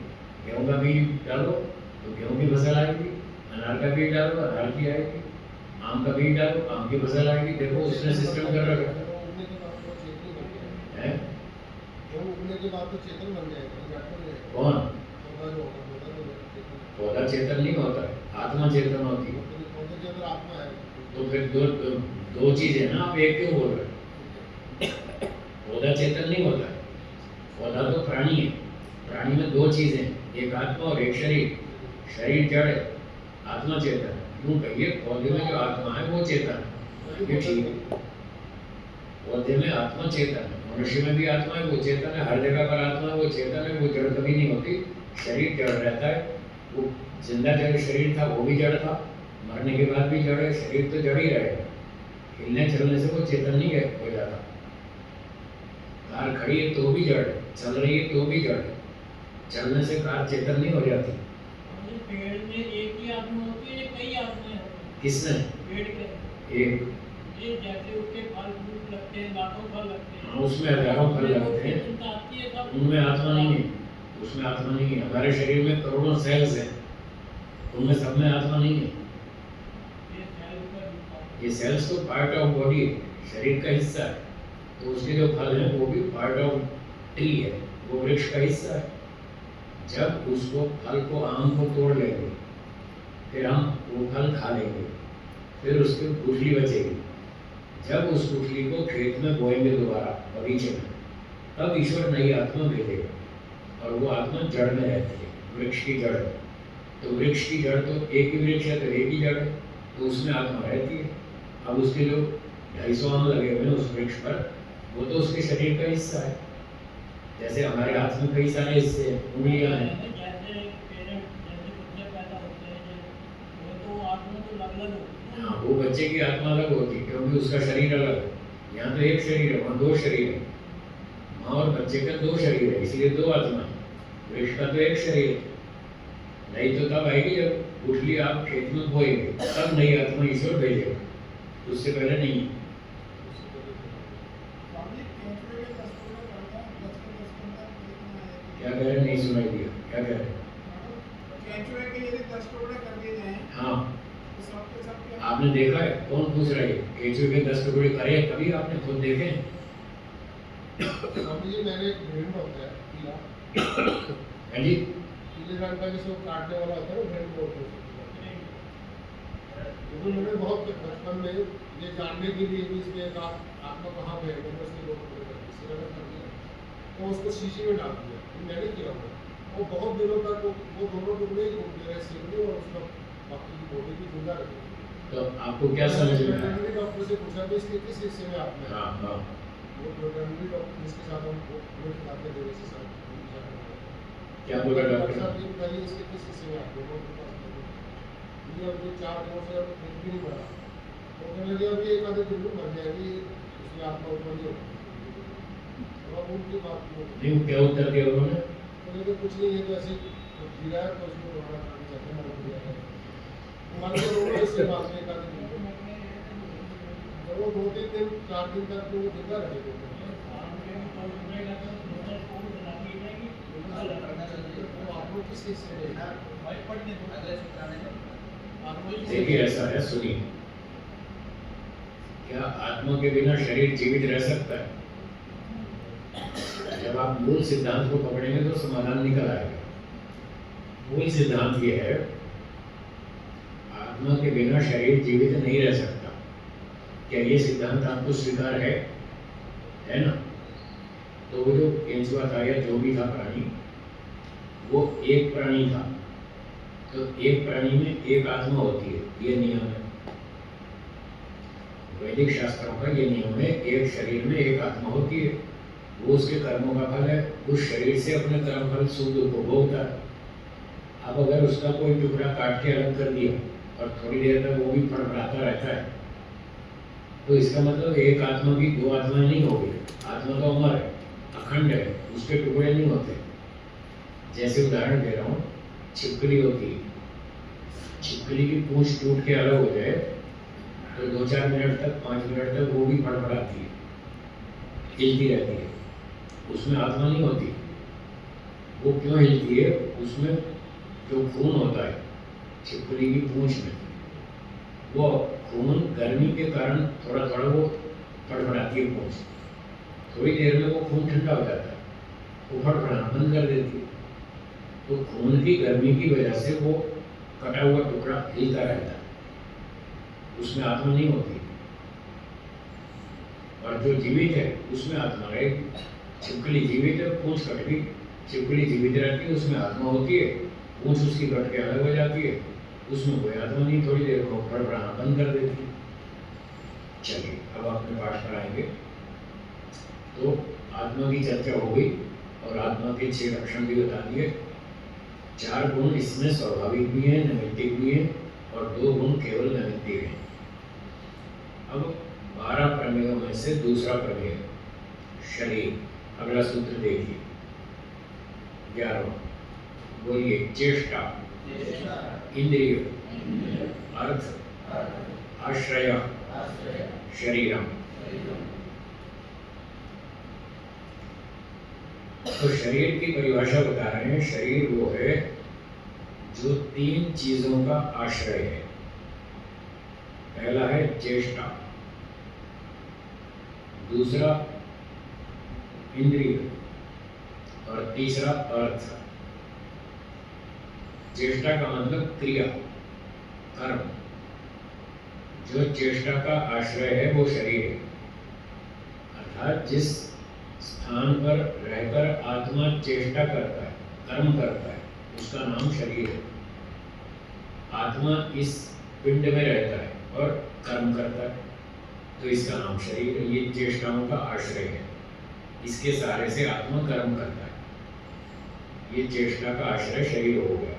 गेहूँ का बीज डालो तो गेहूँ की फसल आएगी, अनार का बीज डालो अनार की आएगी, आम का बीज डालो आम की फसल आएगी। देखो उसने सिस्टम कर रखा है। उगने के बाद तो चेतन बन जाएगा। कौन? पौधा जो होगा, पौधा चेतन नहीं होता है, आत्मा चेतन होती है। पौधे के अंदर आत्मा है। तो फिर दो चीज है ना, आप एक क्यों बोल रहे हैं? पौधा चेतन नहीं होता है, पौधा तो प्राणी है। प्राणी में दो चीजें, एक आत्मा और एक शरीर। शरीर जड़ है, आत्मा चेतन है। यूँ कहिए पौधे में जो आत्मा है वो चेतन है, ये ठीक है। पौधे में आत्मा चेतन है, मनुष्य में भी आत्मा है वो चेतन है, हर जगह पर आत्मा है वो चेतन है। वो जड़ कभी नहीं होती, शरीर जड़ रहता है। वो जिंदा जड़ शरीर था वो भी जड़ था, मरने के बाद भी जड़ है, शरीर तो जड़ ही रहेगा। हिलने चलने से वो चेतन नहीं हो जाता। कार खड़ी है तो भी जड़ है, चल रही है तो भी जड़ है। चलने से कार चेतन नहीं हो जाती। पेड़ में एक ही आत्मा होती है या कई आत्माएं होती हैं? किसने? पेड़ के एक। ये जैसे उसके फल फ्रूट लगते हैं, लाखों फल लगते हैं, हाँ, उसमें हजारों फल लगते हैं, चिंता आती है तब उनमें आत्मा नहीं है। उसमें आत्मा नहीं है। हमारे शरीर में करोड़ों सेल्स हैं, उनमें सब में आत्मा नहीं है। ये सेल का ये सेल्स तो पार्ट ऑफ बॉडी है, शरीर का हिस्सा है। तो उसके जो फल हैं वो भी पार्ट ऑफ ट्री है, वो वृक्ष का हिस्सा है। जब उसको फल को, आम को तोड़ लेंगे, फिर हम वो फल खा लेंगे, फिर उसकी गुठली बचेगी। जब उस गुठली को खेत में बोएंगे दोबारा बगीचे में, तब ईश्वर नई आत्मा भेजेगा और वो आत्मा जड़ में रहती है, वृक्ष की जड़। तो वृक्ष की जड़ तो एक ही वृक्ष है तो एक ही जड़ है, तो उसमें आत्मा रहती है। अब उसके जो 250 आम लगे हुए हैं उस वृक्ष पर, वो तो उसके शरीर का हिस्सा है। जैसे हमारे हाथ में कई सारे हिस्से उंगलियां हैं। जैसे पेरेंट जैसे बच्चे पैदा होते हैं, वो तो आत्मा तो अलग अलग होती है। हाँ, वो बच्चे की आत्मा अलग होती है क्योंकि उसका शरीर अलग है। यहाँ तो एक शरीर है, वहाँ दो शरीर है। माँ और बच्चे का दो शरीर है, इसलिए दो आत्मा है। वृक्ष का तो एक शरीर है। नहीं तो तब आएगी जब गुठली आप खेत में बोएंगे, तब नई आत्मा ईश्वर भेजेगा, उससे पहले नहीं। क्या कह रहे? नहीं सुनाई दिया, क्या कह रहे? केंचुए के यदि 10 टुकड़े कर दिए जाएं, हाँ, तो सबके सब क्या? आपने देखा है? कौन पूछ रहा है? केंचुए के 10 टुकड़े करे कभी आपने खुद देखे? स्वामी जी, मैंने एक भेड़ होता है पीला, हाँ जी, पीले रंग का, जिसको काटने वाला होता है वो भेड़ बोलते हैं। तो मैंने बहुत बचपन में ये जानने के लिए भी इसमें एक आत्मा कहाँ पे है, मैंने उसके लोग किसी ने कर दिया, तो उसको शीशी में डाल दिया। मैंने किया हुआ वो बहुत दिनों तक वो दोनों टुकड़े ही घूमते रहे, सिगड़ी और उसका बाकी की बॉडी भी जिंदा रही। तो आपको क्या समझ में आया? वेटरनरी डॉक्टर से पूछा कि इसके किस हिस्से में आत्मा है। हाँ हाँ, वो वेटरनरी डॉक्टर जिसके साथ हम वो खिलाते थे वैसे सब क्या बोला डॉक्टर? साहब, ये बताइए इसके किस हिस्से में आत्मा है। वो के पास ये अब ये 4 दिनों से अब एक भी नहीं मरा। वो कहने लगे अभी एक आधे दिन में मर जाएगी, इसकी आत्मा उत्पन्न नहीं होगी। तो अब उनकी बात नहीं, क्या उत्तर दिया उन्होंने? तो कुछ नहीं है, तो ऐसे गिरा है तो उसको दोबारा करना चाहते हैं, मर गया है। हमारे को दोनों इससे बात में एक आधे दिन में, और वो 2-3 दिन 4 दिन तक तो वो जिंदा रहे थे। वो आप लोग किस हिस्से में है? देखिए ऐसा है, सुनिए, क्या आत्मा के बिना शरीर जीवित रह सकता है? जब आप मूल सिद्धांत को पकड़ेंगे तो समाधान निकल आएगा। मूल सिद्धांत ये है, आत्मा के बिना शरीर जीवित नहीं रह सकता। क्या ये सिद्धांत आपको स्वीकार है ना? तो वो जो केंचुआ था या जो भी था प्राणी, वो एक प्राणी था, तो एक प्राणी में एक आत्मा होती है, ये नियम है। वैदिक शास्त्रों का ये नियम है, एक शरीर में एक आत्मा होती है, वो उसके कर्मों का फल है, उस शरीर से अपने कर्म फल सुख दुख भोगता है। अब अगर उसका कोई टुकड़ा काट के अलग कर दिया और थोड़ी देर तक वो भी फड़फड़ाता रहता है, तो इसका मतलब एक आत्मा की दो आत्माएं नहीं होगी। आत्मा तो अमर है, अखंड है, उसके टुकड़े नहीं होते। जैसे उदाहरण दे रहा हूँ, छिपकली होती है, छिपकली की पूंछ टूट के अलग हो जाए तो 2-4 मिनट तक 5 मिनट तक वो भी फड़फड़ाती है, हिलती रहती है, उसमें आत्मा नहीं होती। वो क्यों हिलती है? उसमें जो खून होता है छिपकली की पूंछ में, वो खून गर्मी के कारण थोड़ा थोड़ा वो फड़फड़ाती है पूंछ। थोड़ी देर में वो खून ठंडा हो जाता है, वो फड़फड़ाना बंद कर देती है। तो खून की गर्मी की वजह से वो कटा हुआ टुकड़ा हिलता रहता है, उसमें आत्मा नहीं होती। और जो जीवित है उसमें आत्मा रहेगी। छिपकली जीवित है, पूंछ कट गई, छिपकली जीवित रहती है, उसमें आत्मा होती है, पूंछ उसकी कट के अलग हो जाती है, उसमें कोई आत्मा नहीं, थोड़ी देर में वो फड़फड़ाना बंद कर देती है। चलिए अब अपने पाठ पर आएंगे। तो आत्मा की चर्चा हो गई और आत्मा के 6 लक्षण भी बता दिए। 4 गुण इसमें स्वाभाविक भी हैं, नैमित्तिक भी हैं, और 2 गुण केवल नैमित्तिक हैं। अब 12 प्रमेयों में से दूसरा प्रमेय शरीर। अगला सूत्र देखिए 11वां, बोलिए। चेष्टा, इंद्रिय, अर्थ, आश्रय, शरीरम। तो शरीर की परिभाषा बता रहे हैं। शरीर वो है जो 3 चीजों का आश्रय है। पहला है चेष्टा, दूसरा इंद्रिय, और तीसरा अर्थ। चेष्टा का मतलब क्रिया, कर्म। जो चेष्टा का आश्रय है वो शरीर है, अर्थात जिस स्थान पर रहकर आत्मा चेष्टा करता है, कर्म करता है, उसका नाम शरीर है। आत्मा इस पिंड में रहता है और कर्म करता है, तो इसका नाम शरीर है। ये चेष्टाओं का आश्रय है, इसके सहारे से आत्मा कर्म करता है। ये चेष्टा का आश्रय शरीर हो गया।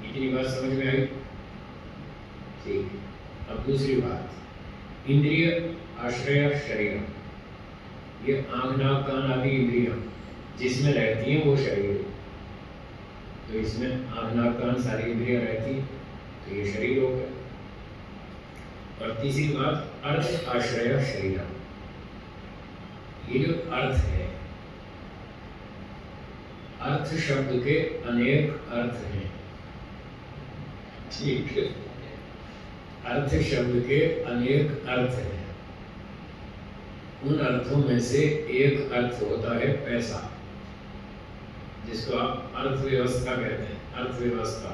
इतनी बात समझ में आई? ठीक है। अब दूसरी बात, इंद्रिय आश्रय शरीर। ये आँख, नाक, कान आदि इंद्रियां जिसमें रहती हैं वो शरीर है। तो इसमें आँख, नाक, कान सारी इंद्रियां रहती हैं, तो ये शरीर हो गया। और तीसरी बात, अर्थ आश्रय शरीर। ये जो अर्थ है, अर्थ शब्द के अनेक अर्थ हैं। ठीक है, अर्थ शब्द के अनेक अर्थ हैं। उन अर्थों में से एक अर्थ होता है पैसा, जिसको आप अर्थव्यवस्था कहते हैं। अर्थव्यवस्था,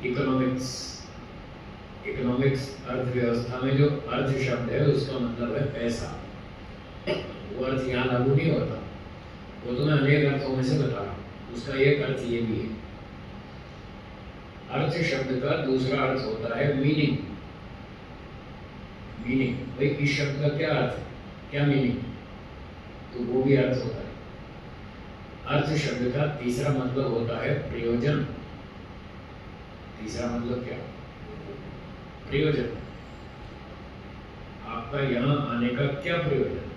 इकोनॉमिक्स। इकोनॉमिक्स अर्थव्यवस्था में जो अर्थ शब्द है उसका मतलब है पैसा। वो अर्थ यहाँ लागू नहीं होता, वो तो मैं अनेक अर्थों में से बता रहा हूँ। उसका एक अर्थ ये भी है। अर्थ शब्द का दूसरा अर्थ होता है मीनिंग। मीनिंग, भाई इस शब्द का क्या अर्थ है, क्या मीनिंग, तो वो भी अर्थ होता है। अर्थ शब्द का तीसरा मतलब होता है प्रयोजन। तीसरा मतलब क्या? प्रयोजन। आपका यहाँ आने का क्या प्रयोजन?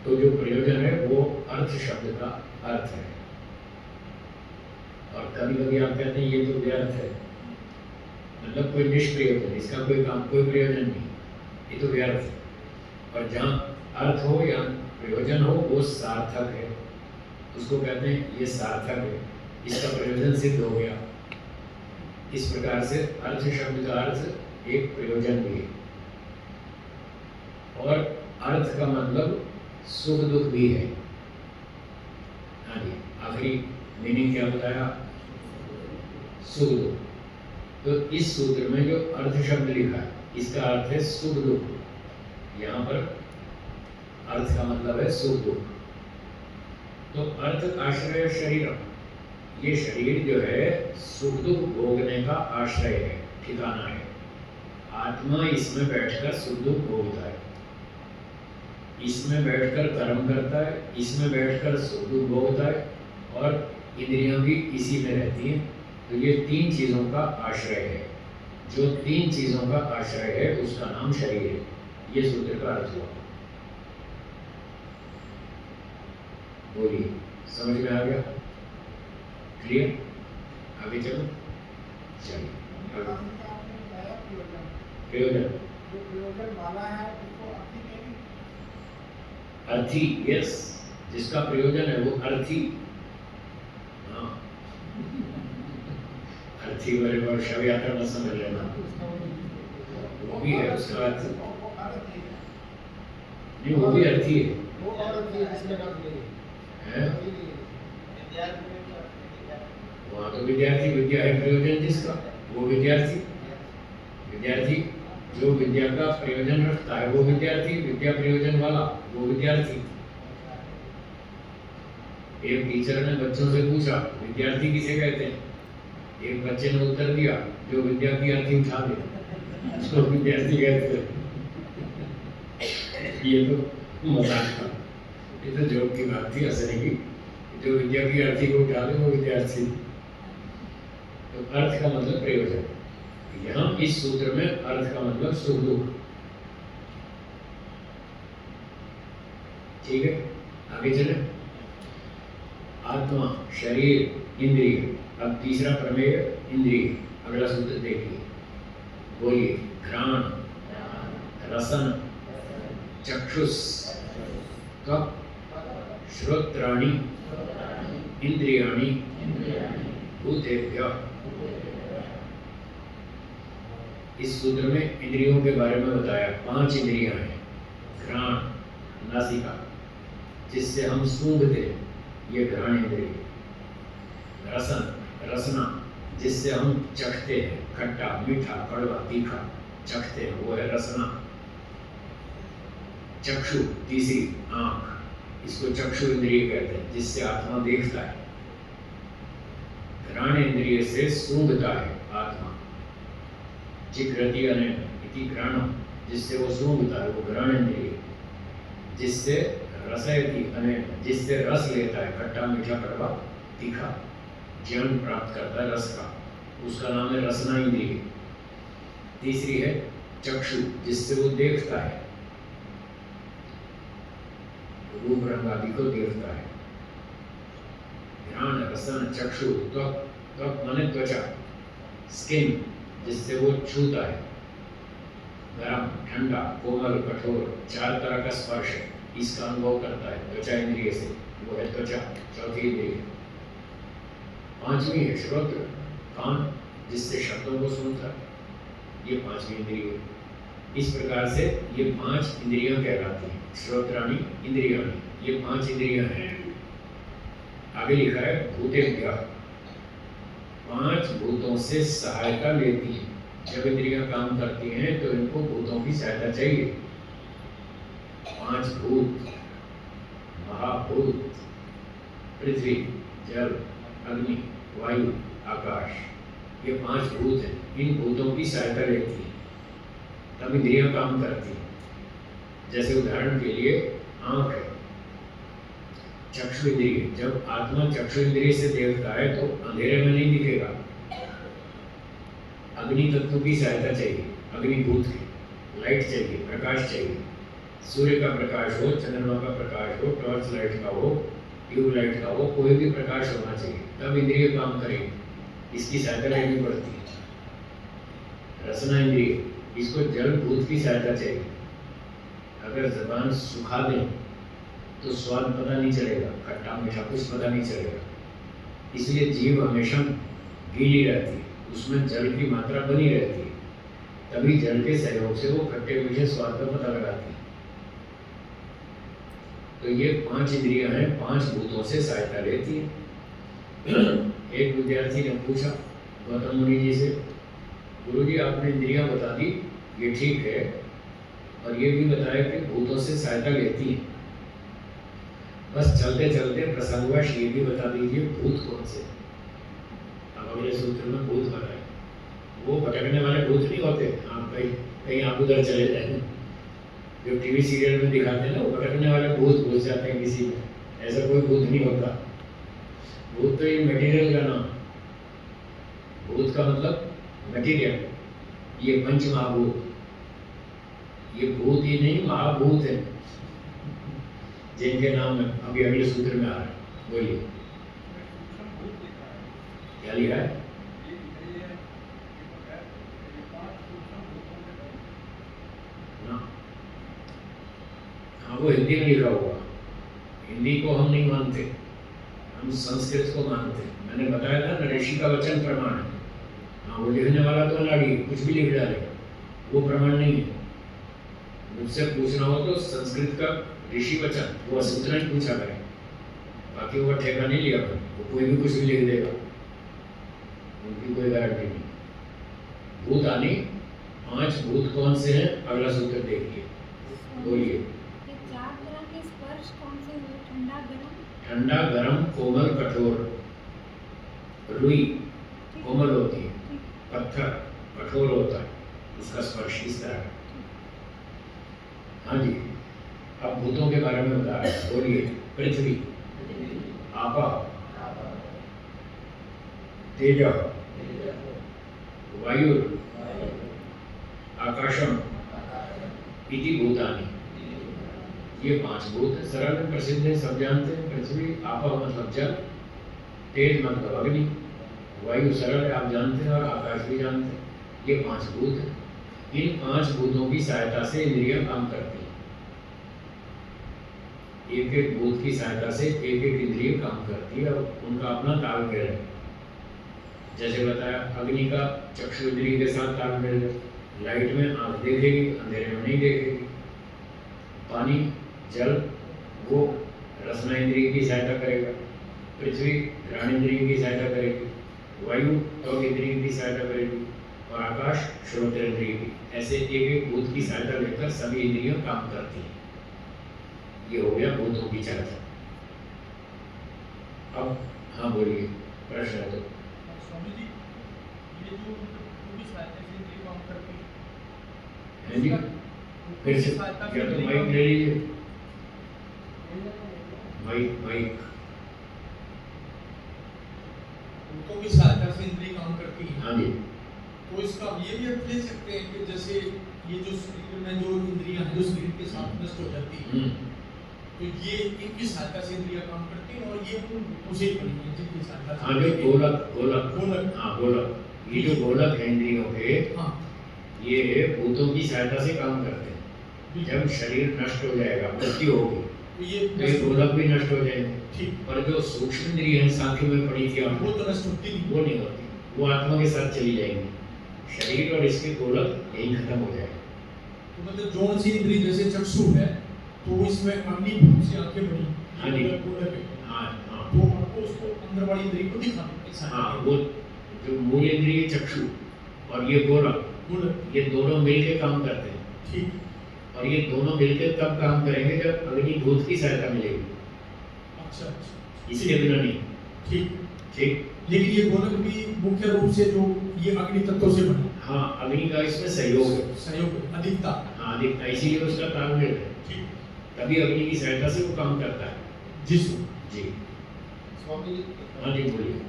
तो जो प्रयोजन है वो अर्थ शब्द का अर्थ है। और कभी कभी आप कहते हैं ये तो व्यर्थ है, मतलब कोई निष्प्रयोजन, इसका कोई काम, कोई प्रयोजन नहीं, ये तो व्यर्थ है। और जहाँ अर्थ हो या प्रयोजन हो वो सार्थक है, उसको कहते हैं ये सार्थक है, इसका प्रयोजन सिद्ध हो गया। इस प्रकार से अर्थ शब्द का अर्थ एक प्रयोजन भी है। और अर्थ का मतलब सुख दुख भी है। हाँ जी, आखिरी मीनिंग क्या बताया? सुख दुख। तो इस सूत्र में जो अर्थ शब्द लिखा है इसका अर्थ है सुख दुख। यहाँ पर अर्थ का मतलब है सुख दुख। तो अर्थ आश्रय शरीर, ये शरीर जो है सुख दुख भोगने का आश्रय है, ठिकाना है। आत्मा इसमें बैठकर सुख दुख भोगता है, इसमें बैठकर कर्म करता है, इसमें बैठकर सुख दुख भोगता है, और इंद्रियां भी इसी में रहती हैं। तो ये 3 चीजों का आश्रय है। जो 3 चीजों का आश्रय है उसका नाम शरीर है। ये सूत्र का अर्थ हुआ। बोलिए, समझ में आ गया? क्लियर? आगे चलो। चलिए आपने बताया प्रयोजन, जो प्रयोजन वाला है उसको अति कहेंगे। अर्थी, यस, जिसका प्रयोजन है वो अर्थी। हाँ, अर्थी वाले वर्ड शव यात्रा न समझ लेना, वो भी है उसका अर्थ। वो अर्थ ही है। नहीं, वो भी अर्थी है, वो और थी जिसमें का नहीं हैं? है। वहाँ तो विद्यार्थी विद्या है, प्रयोजन जिसका वो विद्यार्थी। विद्यार्थी जो विद्या का प्रयोजन रखता है वो विद्यार्थी, विद्या प्रयोजन वाला वो विद्यार्थी। एक टीचर ने बच्चों से पूछा विद्यार्थी किसे कहते हैं? एक बच्चे ने उत्तर दिया जो विद्या की अर्थी उठा दे उसको विद्यार्थी कहते हैं। ये तो मजाक था, ये तो जोक की बात थी हंसने की। जो विद्या की अर्थी को उठा दे वो विद्यार्थी। तो अर्थ का मतलब प्रयोजन, यहाँ इस सूत्र में अर्थ का मतलब सुख दुख। ठीक है, आगे चले। आत्मा, शरीर, इंद्रिय। अब तीसरा प्रमेय इंद्रिय। अगला सूत्र देखिए, बोलिए। घ्राण, रसन, चक्षुष, त्वक, श्रोत्राणि, इंद्रियाणि, भूतेभ्यः। इस सूत्र में इंद्रियों के बारे में बताया। 5 इंद्रियां हैं। घ्राण, नासिका, जिससे हम सूंघते हैं, ये घ्राण इंद्रिय। रसन, रसना, जिससे हम चखते हैं, खट्टा, मीठा, कड़वा, तीखा चखते हैं, वो है रसना। चक्षु, तीसरी आंख, इसको चक्षु इंद्रिय कहते हैं, जिससे आत्मा देखता है। घ्राण इंद्रिय से सूंघता है आत्मा। जिघ्रति अनेन इति घ्राणम, जिससे वो सूंघता है, वो घ्राण इंद्रिय। जिससे रसयति अनेन, जिससे रस लेता है, खट्टा, मीठा, कड़वा, तीखा, ज्ञान प्राप्त करता है रस का, उसका नाम है रसना इंद्रिय। तीसरी है चक्षु, जिससे वो देखता है, रूप रंग आदि को देखता है। घ्राण, रसन, चक्षु, त्वक, त्वक माने त्वचा, स्किन, जिससे वो छूता है। गर्म, ठंडा, कोमल, कठोर, 4 तरह का स्पर्श इसका अनुभव करता है त्वचा इंद्रिय से, वो है त्वचा, चौथी इंद्रिय। 5वीं है श्रोत्र, कान, जिससे शब्दों को सुनता है, ये 5वीं इंद्रिय। इस प्रकार से ये 5 इंद्रियां कहलाती हैं। श्रोत्राणि, इंद्रियाणि, ये 5 इंद्रियां हैं। आगे लिखा है भूतेभ्यः, 5 भूतों से सहायता लेती है। जब इंद्रियां काम करती हैं तो इनको भूतों की सहायता चाहिए। 5 भूत, महाभूत, पृथ्वी, जल, अग्नि, वायु, आकाश, ये 5 भूत हैं। इन भूतों की सहायता लेती है, तब इंद्रियां काम करती हैं। जैसे उदाहरण के लिए आंख है, चक्षु इंद्रिय। जब आत्मा चक्षु इंद्रिय से देखता है तो अंधेरे में नहीं दिखेगा। अग्नि तत्व की सहायता चाहिए, अग्निभूत की लाइट चाहिए, प्रकाश चाहिए। सूर्य का प्रकाश हो, चंद्रमा का प्रकाश हो, टॉर्च लाइट का हो, ट्यूब लाइट का हो, कोई भी प्रकाश होना चाहिए, तब इंद्रिय काम करेगी। इसकी सहायता लेनी पड़ती है। रसना इंद्रिय, इसको जल भूत की सहायता चाहिए। अगर जबान सुखा दें तो स्वाद पता नहीं चलेगा, खट्टा मीठा कुछ पता नहीं चलेगा। इसलिए जीभ हमेशा गीली रहती है, उसमें जल की मात्रा बनी रहती है, तभी जल के सहयोग से वो खट्टे मीठे स्वाद का पता लगाती है। तो ये 5 इंद्रियां हैं, 5 भूतों से सहायता लेती है। एक विद्यार्थी ने पूछा गौतम मुनि जी से, गुरुजी आपने इंद्रियां बता दी, ये ठीक है, और ये भी बताया कि भूतों से सहायता लेती है, बस चलते चलते प्रसंगवश ये भी बता दीजिए भूत कौन से। अब अगले सूत्र में भूत बताए। वो भटकने वाले भूत नहीं होते, आप कहीं आप उधर चले जाए, जो टीवी सीरियल में दिखाते हैं ना, वो भटकने वाले भूत घुस जाते हैं किसी में, ऐसा कोई भूत नहीं होता। भूत तो ये मटेरियल का नाम, भूत का मतलब मटेरियल। ये पंच महाभूत, ये भूत ही नहीं महाभूत है, जिनके नाम अभी अगले सूत्र में आ रहा है। बोलिए क्या लिखा है? वो हिंदी में लिखा हुआ, हिंदी को हम नहीं मानते, हम संस्कृत को मानते हैं। मैंने बताया था ना, ऋषि का वचन प्रमाण है। हाँ, वो लिखने वाला तो अनाड़ी कुछ भी लिख डालेगा, वो प्रमाण नहीं है। मुझसे पूछना हो तो संस्कृत का ऋषि वचन, वो बस उतना ही पूछा करें, बाकी वो ठेका नहीं लिया, वो कोई भी कुछ भी लिख देगा, उनकी कोई गारंटी नहीं। भूत आनी, 5 भूत कौन से हैं, अगला सूत्र देखिए, बोलिए। ये 4 तरह के स्पर्श कौन से हुए? ठंडा, गर्म, ठंडा, गरम, कोमल, कठोर। रुई कोमल होती है, पत्थर कठोर होता है, उसका स्पर्श इस तरह है। हाँ जी, अब भूतों के बारे में बता रहे हैं, बोलिए। पृथ्वी, आपा, तेज, वायु, आकाशम, इति भूतानि। ये 5 भूत है, सरल में प्रसिद्ध है, सब जानते हैं। पृथ्वी, आपा मतलब जल, तेज मतलब अग्नि, वायु सरल है, आप जानते हैं, और आकाश भी जानते हैं। ये 5 भूत हैं। इन 5 भूतों की सहायता से इंद्रियां काम करती हैं। एक एक भूत की सहायता से एक एक इंद्रिय काम करती है, और उनका अपना तालमेल है। जैसे बताया, अग्नि का चक्षु इंद्रिय के साथ तालमेल है, लाइट में आंख देखेगी, अंधेरे में नहीं देखेगी। पानी, जल, वो रसना इंद्रिय की सहायता करेगा। पृथ्वी घ्राण इंद्रिय की सहायता करेगी, वायु त्वक इंद्रिय की सहायता करेगी, और आकाश श्रोत्र इंद्रिय की। ऐसे एक एक भूत की सहायता लेकर सभी इंद्रियां काम करती हैं। ये हो गया भूतों की चर्चा। अब हाँ बोलिए, प्रश्न है तो। स्वामी जी, ये जो पूरी सहायता से इंद्रिय काम करती है, है जी, फिर से या तो माइक ले लीजिए, माइक। उनको भी सहायता से इंद्रिय काम करती है। हाँ जी, तो इसका ये भी अर्थ ले सकते हैं कि जैसे ये जो शरीर में जो इंद्रियां हैं, जो शरीर के साथ नष्ट हो जाती है, तो ये इनकी सहायता से इंद्रियां काम करती हैं, और ये उसे बनी है जिनकी सहायता से। हाँ जो गोलक, हाँ गोलक, ये जो गोलक है इंद्रियों के, हाँ, ये भूतों की सहायता से काम करते हैं। जब शरीर नष्ट हो जाएगा, मृत्यु होगी, तो ये गोलक भी नष्ट हो जाएंगे। ठीक, पर जो सूक्ष्म इंद्रिय है, सांख्य में पड़ी थी आपने, वो तो नष्ट होती नहीं। वो नहीं होती, वो आत्मा के साथ चली जाएंगी। शरीर और इसके गोलक यही खत्म हो जाएगा। तो मतलब जौन सी इंद्रिय जैसे चक्षु है, तो इसमें अग्नि भूत से आंखें बनी, हाँ जी, गोलक है, हाँ हाँ, तो आपको उसको अंदर वाली इंद्रिय को दिखा देते हैं। हाँ, वो जो मूल इंद्रिय चक्षु और ये गोलक, गोलक, ये दोनों मिलके काम करते हैं। ठीक, और ये दोनों मिलकर तब काम करेंगे जब अग्नि भूत की सहायता मिलेगी, अच्छा अच्छा, इसके बिना नहीं। ठीक। ठीक, लेकिन ये गोलक भी मुख्य रूप से जो ये अग्नि तत्वों से बने, हाँ, अग्नि का इसमें सहयोग है, सहयोग है, अधिकता। हाँ दिखता, इसीलिए उसका तालमेल है, ठीक, तभी अग्नि की सहायता से वो काम करता है। जिसमें जी, स्वामी जी, हाँ जी बोलिए।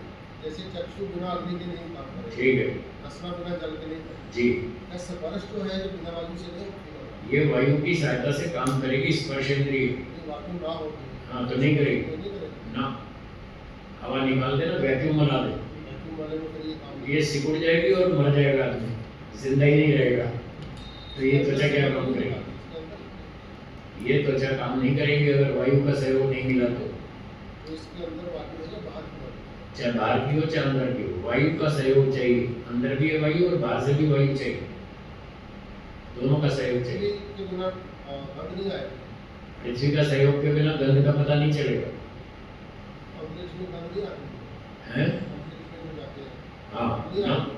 जैसे चक्षु बिना अग्नि के नहीं काम करेगा, ठीक है रसना बिना जल के नहीं करेगा, जी, क्या स्पर्श जो है जो बिना वायु से नहीं होती, ये वायु की सहायता से काम करेगी स्पर्श इंद्रिय। ये वायु ना होती है, हाँ तो नहीं करेगी तो नहीं करेगा। ना, हवा निकाल देना, वैक्यूम बना दे, वैक्यूम वाले में फिर ये काम ये सिकुड़ जाएगी और मर जाएगा आदमी, जिंदा ही नहीं रहेगा। तो ये त्वचा क्या काम करेगी? ये त्वचा काम नहीं करेगी अगर वायु का सहयोग नहीं मिला तो। तो इसके अंदर वायु है, बाहर की वायु, चाहे बाहर की हो चाहे अंदर की हो, वायु का सहयोग चाहिए। अंदर भी है वायु और बाहर से भी वायु चाहिए, दोनों का सहयोग चाहिए। पृथ्वी के बिना अग्नि आएगी, पृथ्वी का सहयोग के बिना गंध का पता नहीं चलेगा। अंतरिक्ष में गंध नहीं आती हैं? अंतरिक्ष में जाते हैं, हाँ,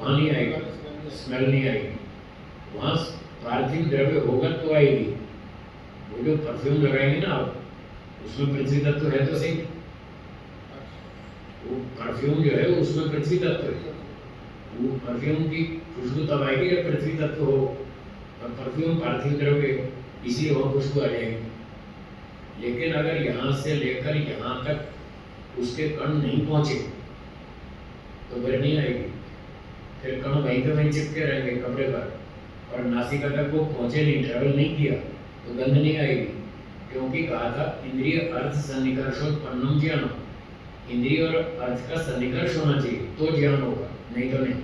वहाँ नहीं आएगी, स्मेल नहीं आएगी। वहाँ पार्थिव द्रव्य होगा तो आएगी। वो जो परफ्यूम लगाएंगे ना आप, उसमें पृथ्वी तत्व है तो सही, वो परफ्यूम जो है उसमें पृथ्वी तत्व है। वो परफ्यूम की खुशबू तब आएगी जब पृथ्वी तत्व हो, और परफ्यूम पार्थिव द्रव्य है, इसलिए वहाँ खुशबू आ जाएगी। लेकिन अगर यहाँ से लेकर यहाँ तक उसके कण नहीं पहुँचे तो फिर नहीं आएगी। फिर कण वहीं पे वहीं चिपके रहेंगे कपड़े पर, और नासिका तक वो पहुँचे नहीं, ट्रैवल नहीं किया तो गंध नहीं आएगी। क्योंकि कहा था इंद्रिय अर्थ सन्निकर्षोत्पन्नम ज्ञानम, इंद्रिय और अर्थ का सन्निकर्ष होना चाहिए तो ज्ञान होगा, नहीं तो नहीं।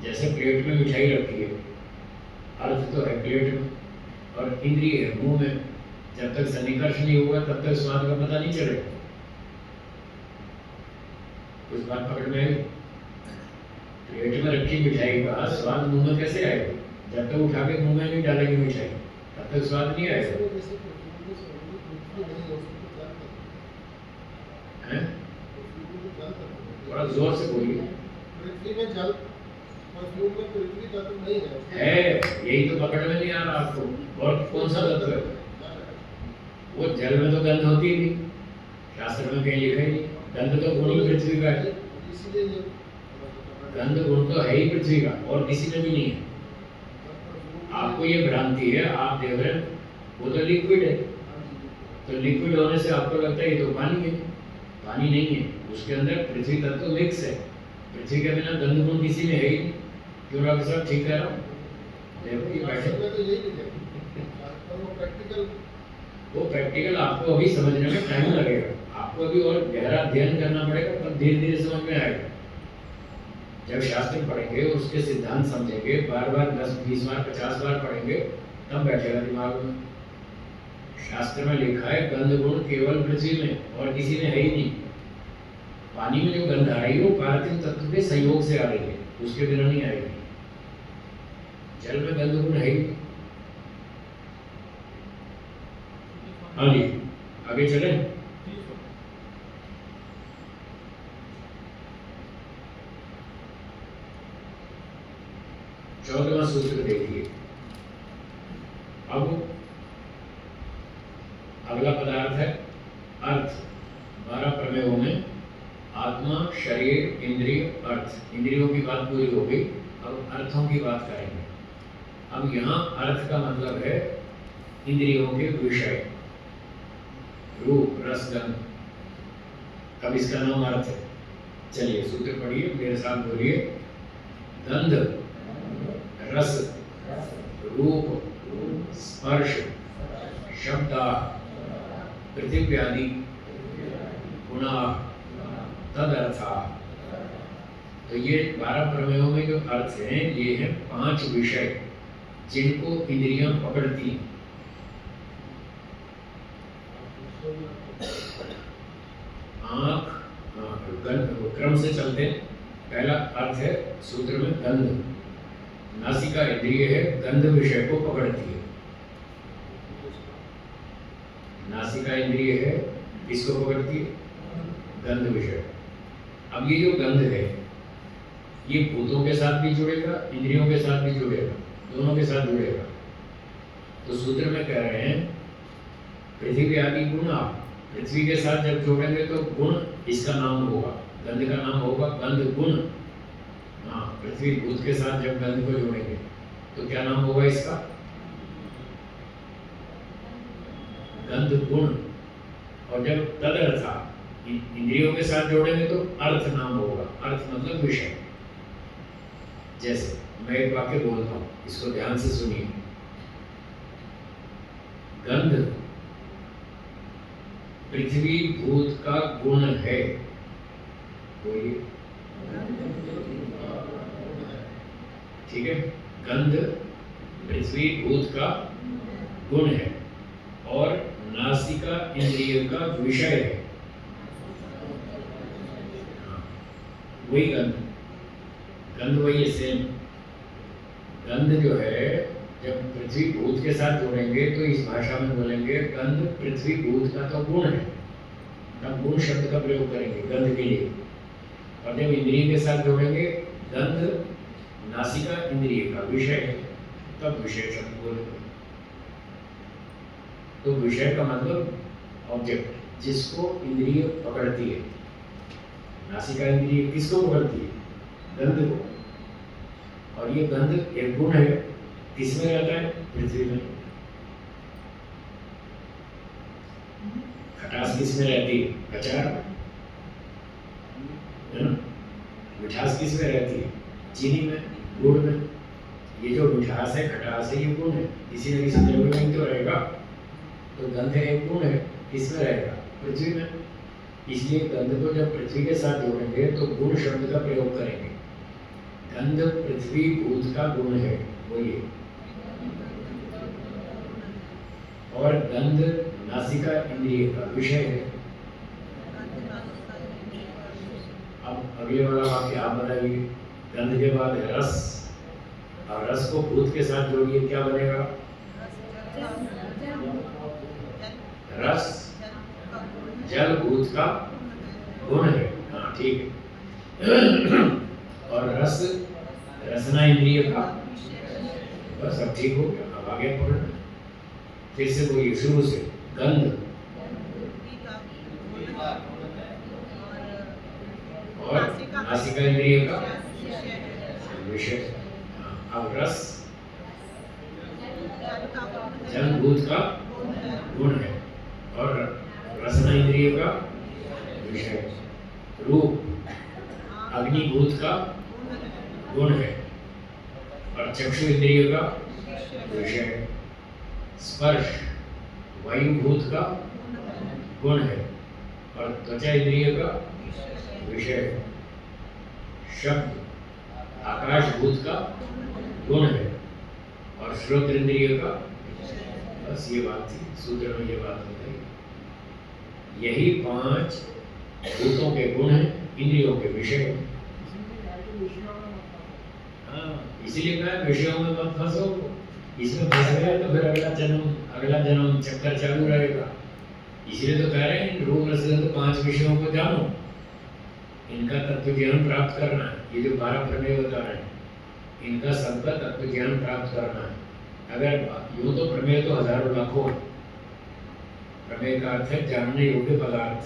जैसे प्लेट में मिठाई रखी है, अर्थ तो है प्लेट में, और इंद्रिय है मुंह में, जब तक सन्निकर्ष नहीं होगा तब तक स्वाद का पता नहीं चलेगा। कुछ बात पकड़ में आई? प्लेट में रखी मिठाई का स्वाद मुंह में कैसे आएगा? जब तक उठा के मुंह में नहीं डालेंगे मिठाई तब तक स्वाद नहीं आएगा। हैं? थोड़ा जोर से बोलिए। पृथ्वी में जल, परफ्यूम में पृथ्वी तत्व नहीं है। यही तो पकड़ में नहीं आ रहा आपको। और कौन सा तत्व है? वो जल में तो गंध होती नहीं, शास्त्र में कहीं लिखा ही नहीं। गंध तो गुण ही पृथ्वी का है, इसलिए ये गंध गुण तो है ही पृथ्वी का और किसी में भी नहीं है। आपको ये भ्रांति है, आप देख रहे हैं वो तो लिक्विड है, तो लिक्विड होने से आपको लगता है ये तो पानी है। पानी नहीं है, उसके अंदर पृथ्वी तत्व मिक्स है। पृथ्वी के बिना गंध गुण किसी में है ही नहीं। क्यों डॉक्टर साहब ठीक कह रहा हूँ? देखो ये बैठे, तो यही लिखा, वो प्रैक्टिकल आपको अभी समझने में टाइम लगेगा। आपको अभी और गहरा अध्ययन करना पड़ेगा, तब धीरे धीरे समझ में आएगा। जब शास्त्र पढ़ेंगे, उसके सिद्धांत समझेंगे, बार-बार 10, 20 बार, 50 बार पढ़ेंगे, तब बैठेगा दिमाग में। शास्त्र में लिखा है गंध गुण केवल पृथ्वी में और किसी में है ही नहीं। पानी में जो गंध आ रही है वो पार्थिव तत्व के संयोग से आ रही है, उसके बिना नहीं आएगी। जल में गंध गुण है ही नहीं। हाँ जी, आगे चले। चौदहवां सूत्र देखिए। अब अगला पदार्थ है अर्थ। 12 प्रमेयों में आत्मा, शरीर, इंद्रिय, अर्थ। इंद्रियों की बात पूरी हो गई, अब अर्थों की बात करेंगे। अब यहाँ अर्थ का मतलब है इंद्रियों के विषय, रूप, रस, गंध। अब इसका नाम अर्थ है। चलिए सूत्र पढ़िए, मेरे साथ बोलिए। गंध, रस, रूप, स्पर्श, शब्द, पृथिव्यादि गुणा तदर्था। तो ये 12 प्रमेयों में जो अर्थ हैं, ये हैं 5 विषय जिनको इंद्रियां पकड़ती हैं। आँख, क्रम से चलते हैं। पहला अर्थ है सूत्र में गंध। नासिका इंद्रिय है, गंध विषय को पकड़ती है। नासिका इंद्रिय है, किसको पकड़ती है? गंध विषय। अब ये जो गंध है, ये भूतों के साथ भी जुड़ेगा, इंद्रियों के साथ भी जुड़ेगा, दोनों के साथ जुड़ेगा। तो सूत्र में कह रहे हैं पृथ्वी आदि गुण। पृथ्वी के साथ जब जोड़ेंगे तो गुण इसका नाम होगा, गंध का नाम होगा गंध गुण। हाँ, पृथ्वी भूत के साथ जब गंध को जोड़ेंगे तो क्या नाम होगा इसका? गंध गुण। और जब तदर्था इंद्रियों के साथ जोड़ेंगे तो अर्थ नाम होगा। अर्थ मतलब विषय। जैसे मैं एक वाक्य बोलता हूँ, इसको ध्यान से सुनिए। गंध पृथ्वी भूत का गुण है। बोलिए, ठीक है। गंध पृथ्वी भूत का गुण है और नासिका इंद्रिय का विषय है। वही गंध, गंध वही है, सेम। गंध जो है जब पृथ्वी भूत के साथ जोड़ेंगे तो इस भाषा में बोलेंगे गंध पृथ्वी भूत का तो गुण है, तब गुण शब्द का प्रयोग करेंगे गंध के लिए। और जब इंद्रिय के साथ जोड़ेंगे गंध नासिका इंद्रिय का विषय है, तब विषय शब्द बोलेंगे। तो विषय का मतलब ऑब्जेक्ट, जिसको इंद्रिय पकड़ती है। नासिका इंद्रिय किसको पकड़ती है? गंध को। और ये गंध एक गुण है, किसमें रहता है? पृथ्वी में। खटास किसमें रहती है? अचार है ना। मिठास किसमें रहती है? चीनी में, गुड़ में। ये जो मिठास है, खटास है, ये गुण है, किसी न किसी जगह में तो रहेगा। तो गंध एक गुण है, किसमें रहेगा? पृथ्वी में। इसलिए गंध को जब पृथ्वी के साथ जोड़ेंगे तो गुण शब्द का प्रयोग करेंगे। गंध पृथ्वी भूत का गुण है। बोलिए, और गंध नासिका इंद्रिय का विषय है। अब अगले वाला वाक्य आप बताइए। गंध के बाद है रस, और रस को भूत के साथ जोड़िए, क्या बनेगा? रस जल भूत का गुण है। हाँ ठीक है। और रस रसना इंद्रिय का, बस अब ठीक हो गया। अब आगे पढ़ना, फिर से बोलिए शुरू से। गंध और नासिका इंद्रिय का विषय। अब रस जल भूत का गुण है और रसना इंद्रिय का विषय। रूप अग्निभूत का गुण है और चक्षु इंद्रिय का विषय। स्पर्श वायुभूत का गुण है और त्वचा इंद्रिय का विषय। शब्द आकाशभूत का गुण है और श्रोत्र इंद्रिय का। बस ये बात थी, सूत्र में ये बात बताई। यही 5 भूतों के गुण हैं, इंद्रियों के विषय। हाँ, इसीलिए कहा विषयों में मत फंसो। इसमें फंस गए तो फिर अगला जन्म चक्कर चालू रहेगा। इसलिए तो कह रहे हैं रूप रस गंध 5 विषयों को जानो, इनका तत्व ज्ञान प्राप्त करना है। ये जो 12 प्रमेय बता रहे हैं, इनका सबका तत्व ज्ञान प्राप्त करना है। अगर यूं तो प्रमेय तो हजारों लाखों है। प्रमेय का अर्थ है जानने योग्य पदार्थ।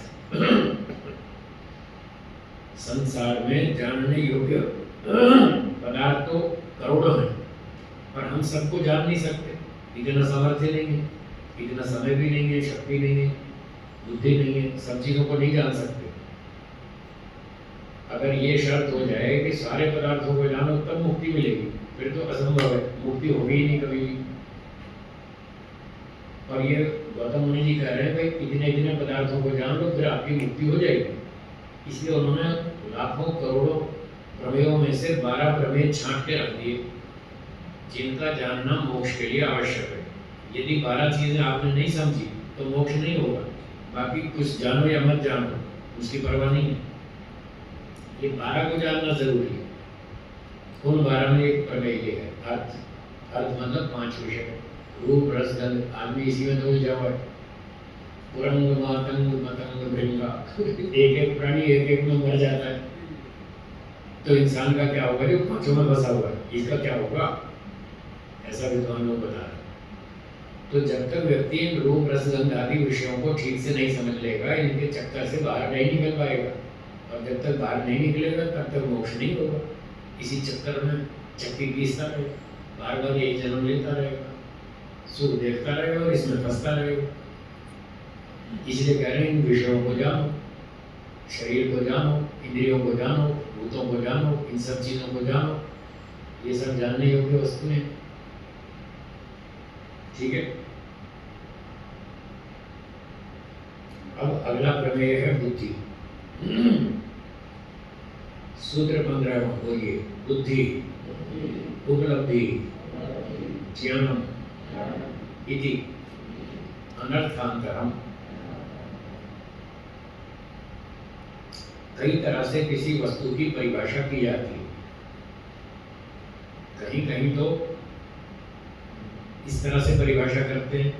संसार में जानने योग्य पदार्थ तो करोड़ों हैं, पर हम सबको जान नहीं सकते। इतना सामर्थ्य नहीं है, इतना समय भी नहीं है, शक्ति नहीं है, बुद्धि नहीं है, सब चीजों को नहीं जान सकते। अगर ये शर्त हो जाए कि सारे पदार्थों को जानो तब मुक्ति मिलेगी, फिर तो असंभव है, मुक्ति होगी ही नहीं कभी भी। और ये गौतम मुनि जी कह रहे हैं भाई इतने इतने पदार्थों को जान लो फिर आपकी मुक्ति हो जाएगी। इसलिए उन्होंने लाखों करोड़ों प्रमेयों में से 12 प्रमेय छांट के रख दिए, जिनका जानना मोक्ष के लिए आवश्यक है। यदि 12 चीजें आपने नहीं समझी तो मोक्ष नहीं होगा। बाकी कुछ जानो या मत जानो उसकी परवाह नहीं है, ये 12 को जानना जरूरी है। उन 12 में एक प्रमेय ये है अर्थ। अर्थ मतलब 5 विषय, रूप रस गंध। आदमी इसी में तो उलझा हुआ है। पुरंग मातंग मतंग भृंगा, एक एक प्राणी एक एक में मर जाता है, तो इंसान का क्या होगा जो 5 में बसा हुआ है, इसका क्या होगा? ऐसा विद्वान लोग बता रहे। तो जब तक व्यक्ति इन रूप रस गंध आदि विषयों को ठीक से नहीं समझ लेगा, इनके चक्कर से बाहर नहीं निकल पाएगा, और जब तक बाहर नहीं निकलेगा तब तक मोक्ष नहीं होगा। इसी चक्कर में चक्की पीसता रहेगा, बार बार यही जन्म लेता रहेगा, सुख देखता रहेगा और इसमें फंसता रहेगा। इसलिए कह रहे हैं इन विषयों को जानो, शरीर को जानो, इंद्रियों को जानो, भूतों को जानो, इन सब चीजों को जानो। ये सब जानने योग्य वस्तुएं। ठीक है। अब अगला प्रमेय है बुद्धि। सूत्र 15 बोलिए। बुद्धि उपलब्धि ज्ञानम इति अनर्थांतरम। कई तरह से किसी वस्तु की परिभाषा की जाती है। कहीं कहीं तो इस तरह से परिभाषा करते हैं,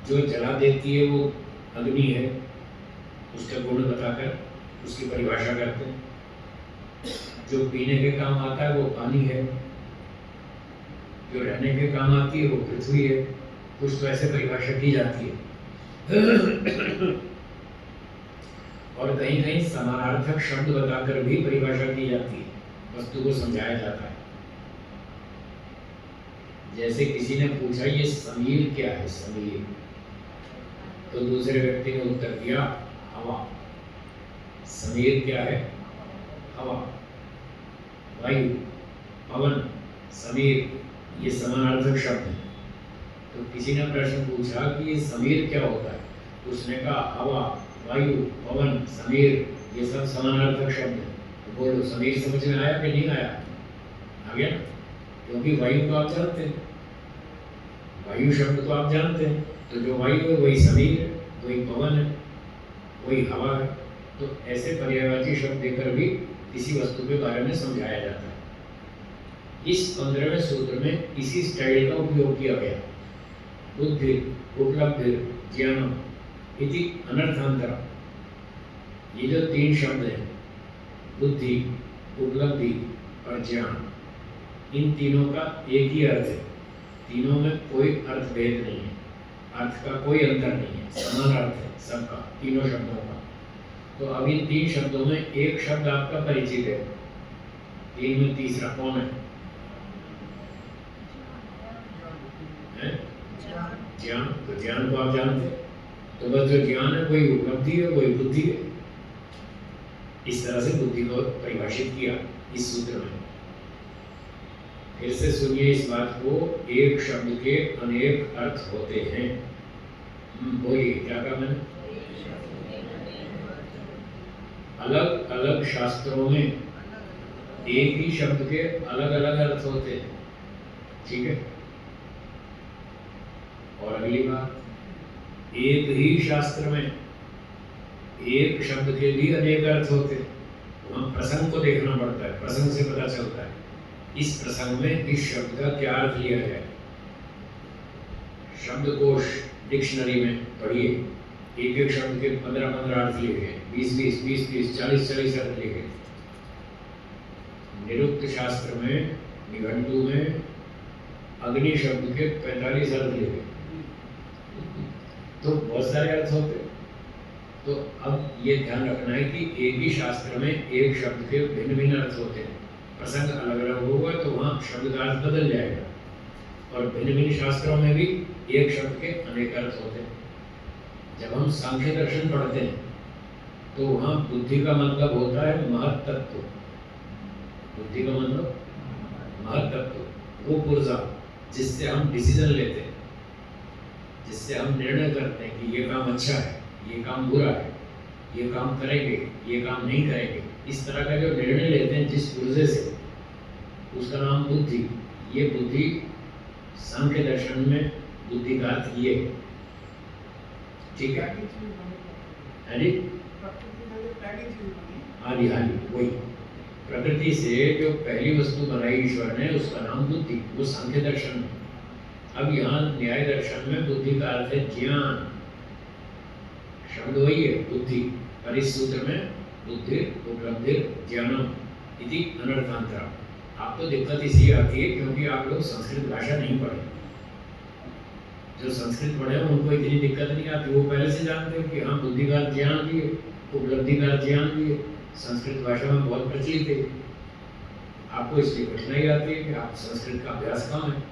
जो जला देती है वो अग्नि है, उसका गुण बताकर उसकी परिभाषा करते हैं। जो पीने के काम आता है वो पानी है, जो रहने के काम आती है वो पृथ्वी है। कुछ तो ऐसे परिभाषा की जाती है। और कहीं कहीं समानार्थक शब्द बताकर भी परिभाषा की जाती है, वस्तु को समझाया जाता है। जैसे किसी ने पूछा ये समीर क्या है? समीर, तो दूसरे व्यक्ति ने उत्तर दिया हवा। समीर क्या है? हवा। वायु, पवन, समीर, ये समानार्थक शब्द है। तो किसी ने प्रश्न पूछा कि ये समीर क्या होता है? उसने कहा हवा, वायु, पवन, समीर ये सब समानार्थक शब्द है। तो बोलो समीर समझ में आया कि नहीं आया? आ गया ना? क्योंकि वायु को आप जानते हैं, वायु शब्द तो आप जानते हैं, तो जो वायु है वही शरीर है, वही पवन है, वही हवा है। तो ऐसे पर्यायवाची शब्द देकर भी किसी वस्तु के बारे में समझाया जाता है। इस 15वें सूत्र में इसी स्टाइल का उपयोग किया गया। बुद्धि उपलब्धि ज्ञानम इति अनर्थांतरा, ये जो 3 शब्द हैं, बुद्धि उपलब्धि और ज्ञान, इन तीनों का एक ही अर्थ है। तीनों में कोई अर्थ भेद नहीं है, अर्थ का कोई अंतर नहीं है, समान अर्थ है सबका, तीनों शब्दों का। तो अब इन 3 शब्दों में एक शब्द आपका परिचित है, 3 में तीसरा कौन है? ज्ञान। तो ज्ञान को आप जानते हैं, तो बस जो ज्ञान है वही उपलब्धि है, वही बुद्धि है। इस तरह से बुद्धि को परिभाषित किया इस सूत्र में। फिर से सुनिए इस बात को, एक शब्द के अनेक अर्थ होते हैं। बोलिए क्या कहा मैंने? अलग अलग शास्त्रों में एक ही शब्द के अलग अलग अर्थ होते हैं, ठीक है। और अगली बात, एक ही शास्त्र में एक शब्द के भी अनेक अर्थ होते हैं। वहाँ प्रसंग को देखना पड़ता है, प्रसंग से पता चलता है इस प्रसंग में इस शब्द का क्या अर्थ लिया जाए। शब्दकोश डिक्शनरी में पढ़िए, एक एक शब्द के 15-15 अर्थ लिखे, 20-20, 20-30, 40-40 अर्थ लिखे। निरुक्त शास्त्र में, निघंटु में अग्नि शब्द के 45 अर्थ लिखे, तो बहुत सारे अर्थ होते। तो अब ये ध्यान रखना है कि एक ही शास्त्र में एक शब्द के भिन्न भिन्न अर्थ होते हैं। प्रसंग अलग अलग होगा तो वहाँ शब्द का अर्थ बदल जाएगा। और भिन्न भिन्न शास्त्रों में भी एक शब्द के अनेक अर्थ होते हैं। जब हम सांख्य दर्शन पढ़ते हैं तो वहाँ बुद्धि का मतलब होता है महत्तत्व। बुद्धि का मतलब महत्तत्व, वो ऊर्जा जिससे हम डिसीजन लेते हैं, जिससे हम निर्णय करते हैं कि ये काम अच्छा है, ये काम बुरा है, ये काम करेंगे, ये काम नहीं करेंगे। इस तरह का जो निर्णय लेते हैं जिस ऊर्जा से, उसका नाम बुद्धि। ये बुद्धि सांख्य दर्शन में बुद्धि का अर्थ ये है, ठीक है। हाँ जी, वही प्रकृति से जो पहली वस्तु बनाई ईश्वर ने, उसका नाम बुद्धि, वो सांख्य दर्शन में। अब यहाँ न्याय दर्शन में बुद्धि का अर्थ है ज्ञान। शब्द वही है बुद्धि, और इस सूत्र में बुद्धि उपलब्धि ज्ञानम इति अनर्थांतरा। आपको दिक्कत इसलिए आती है क्योंकि आप लोग संस्कृत भाषा नहीं पढ़े। जो संस्कृत पढ़े हैं उनको इतनी दिक्कत नहीं आती, वो पहले से जानते हैं कि हाँ बुद्धि का ज्ञान भी है, उपलब्धि का ज्ञान भी है, संस्कृत भाषा में बहुत प्रचलित है। आपको इसलिए कठिनाई आती है कि आप संस्कृत का अभ्यास कम है।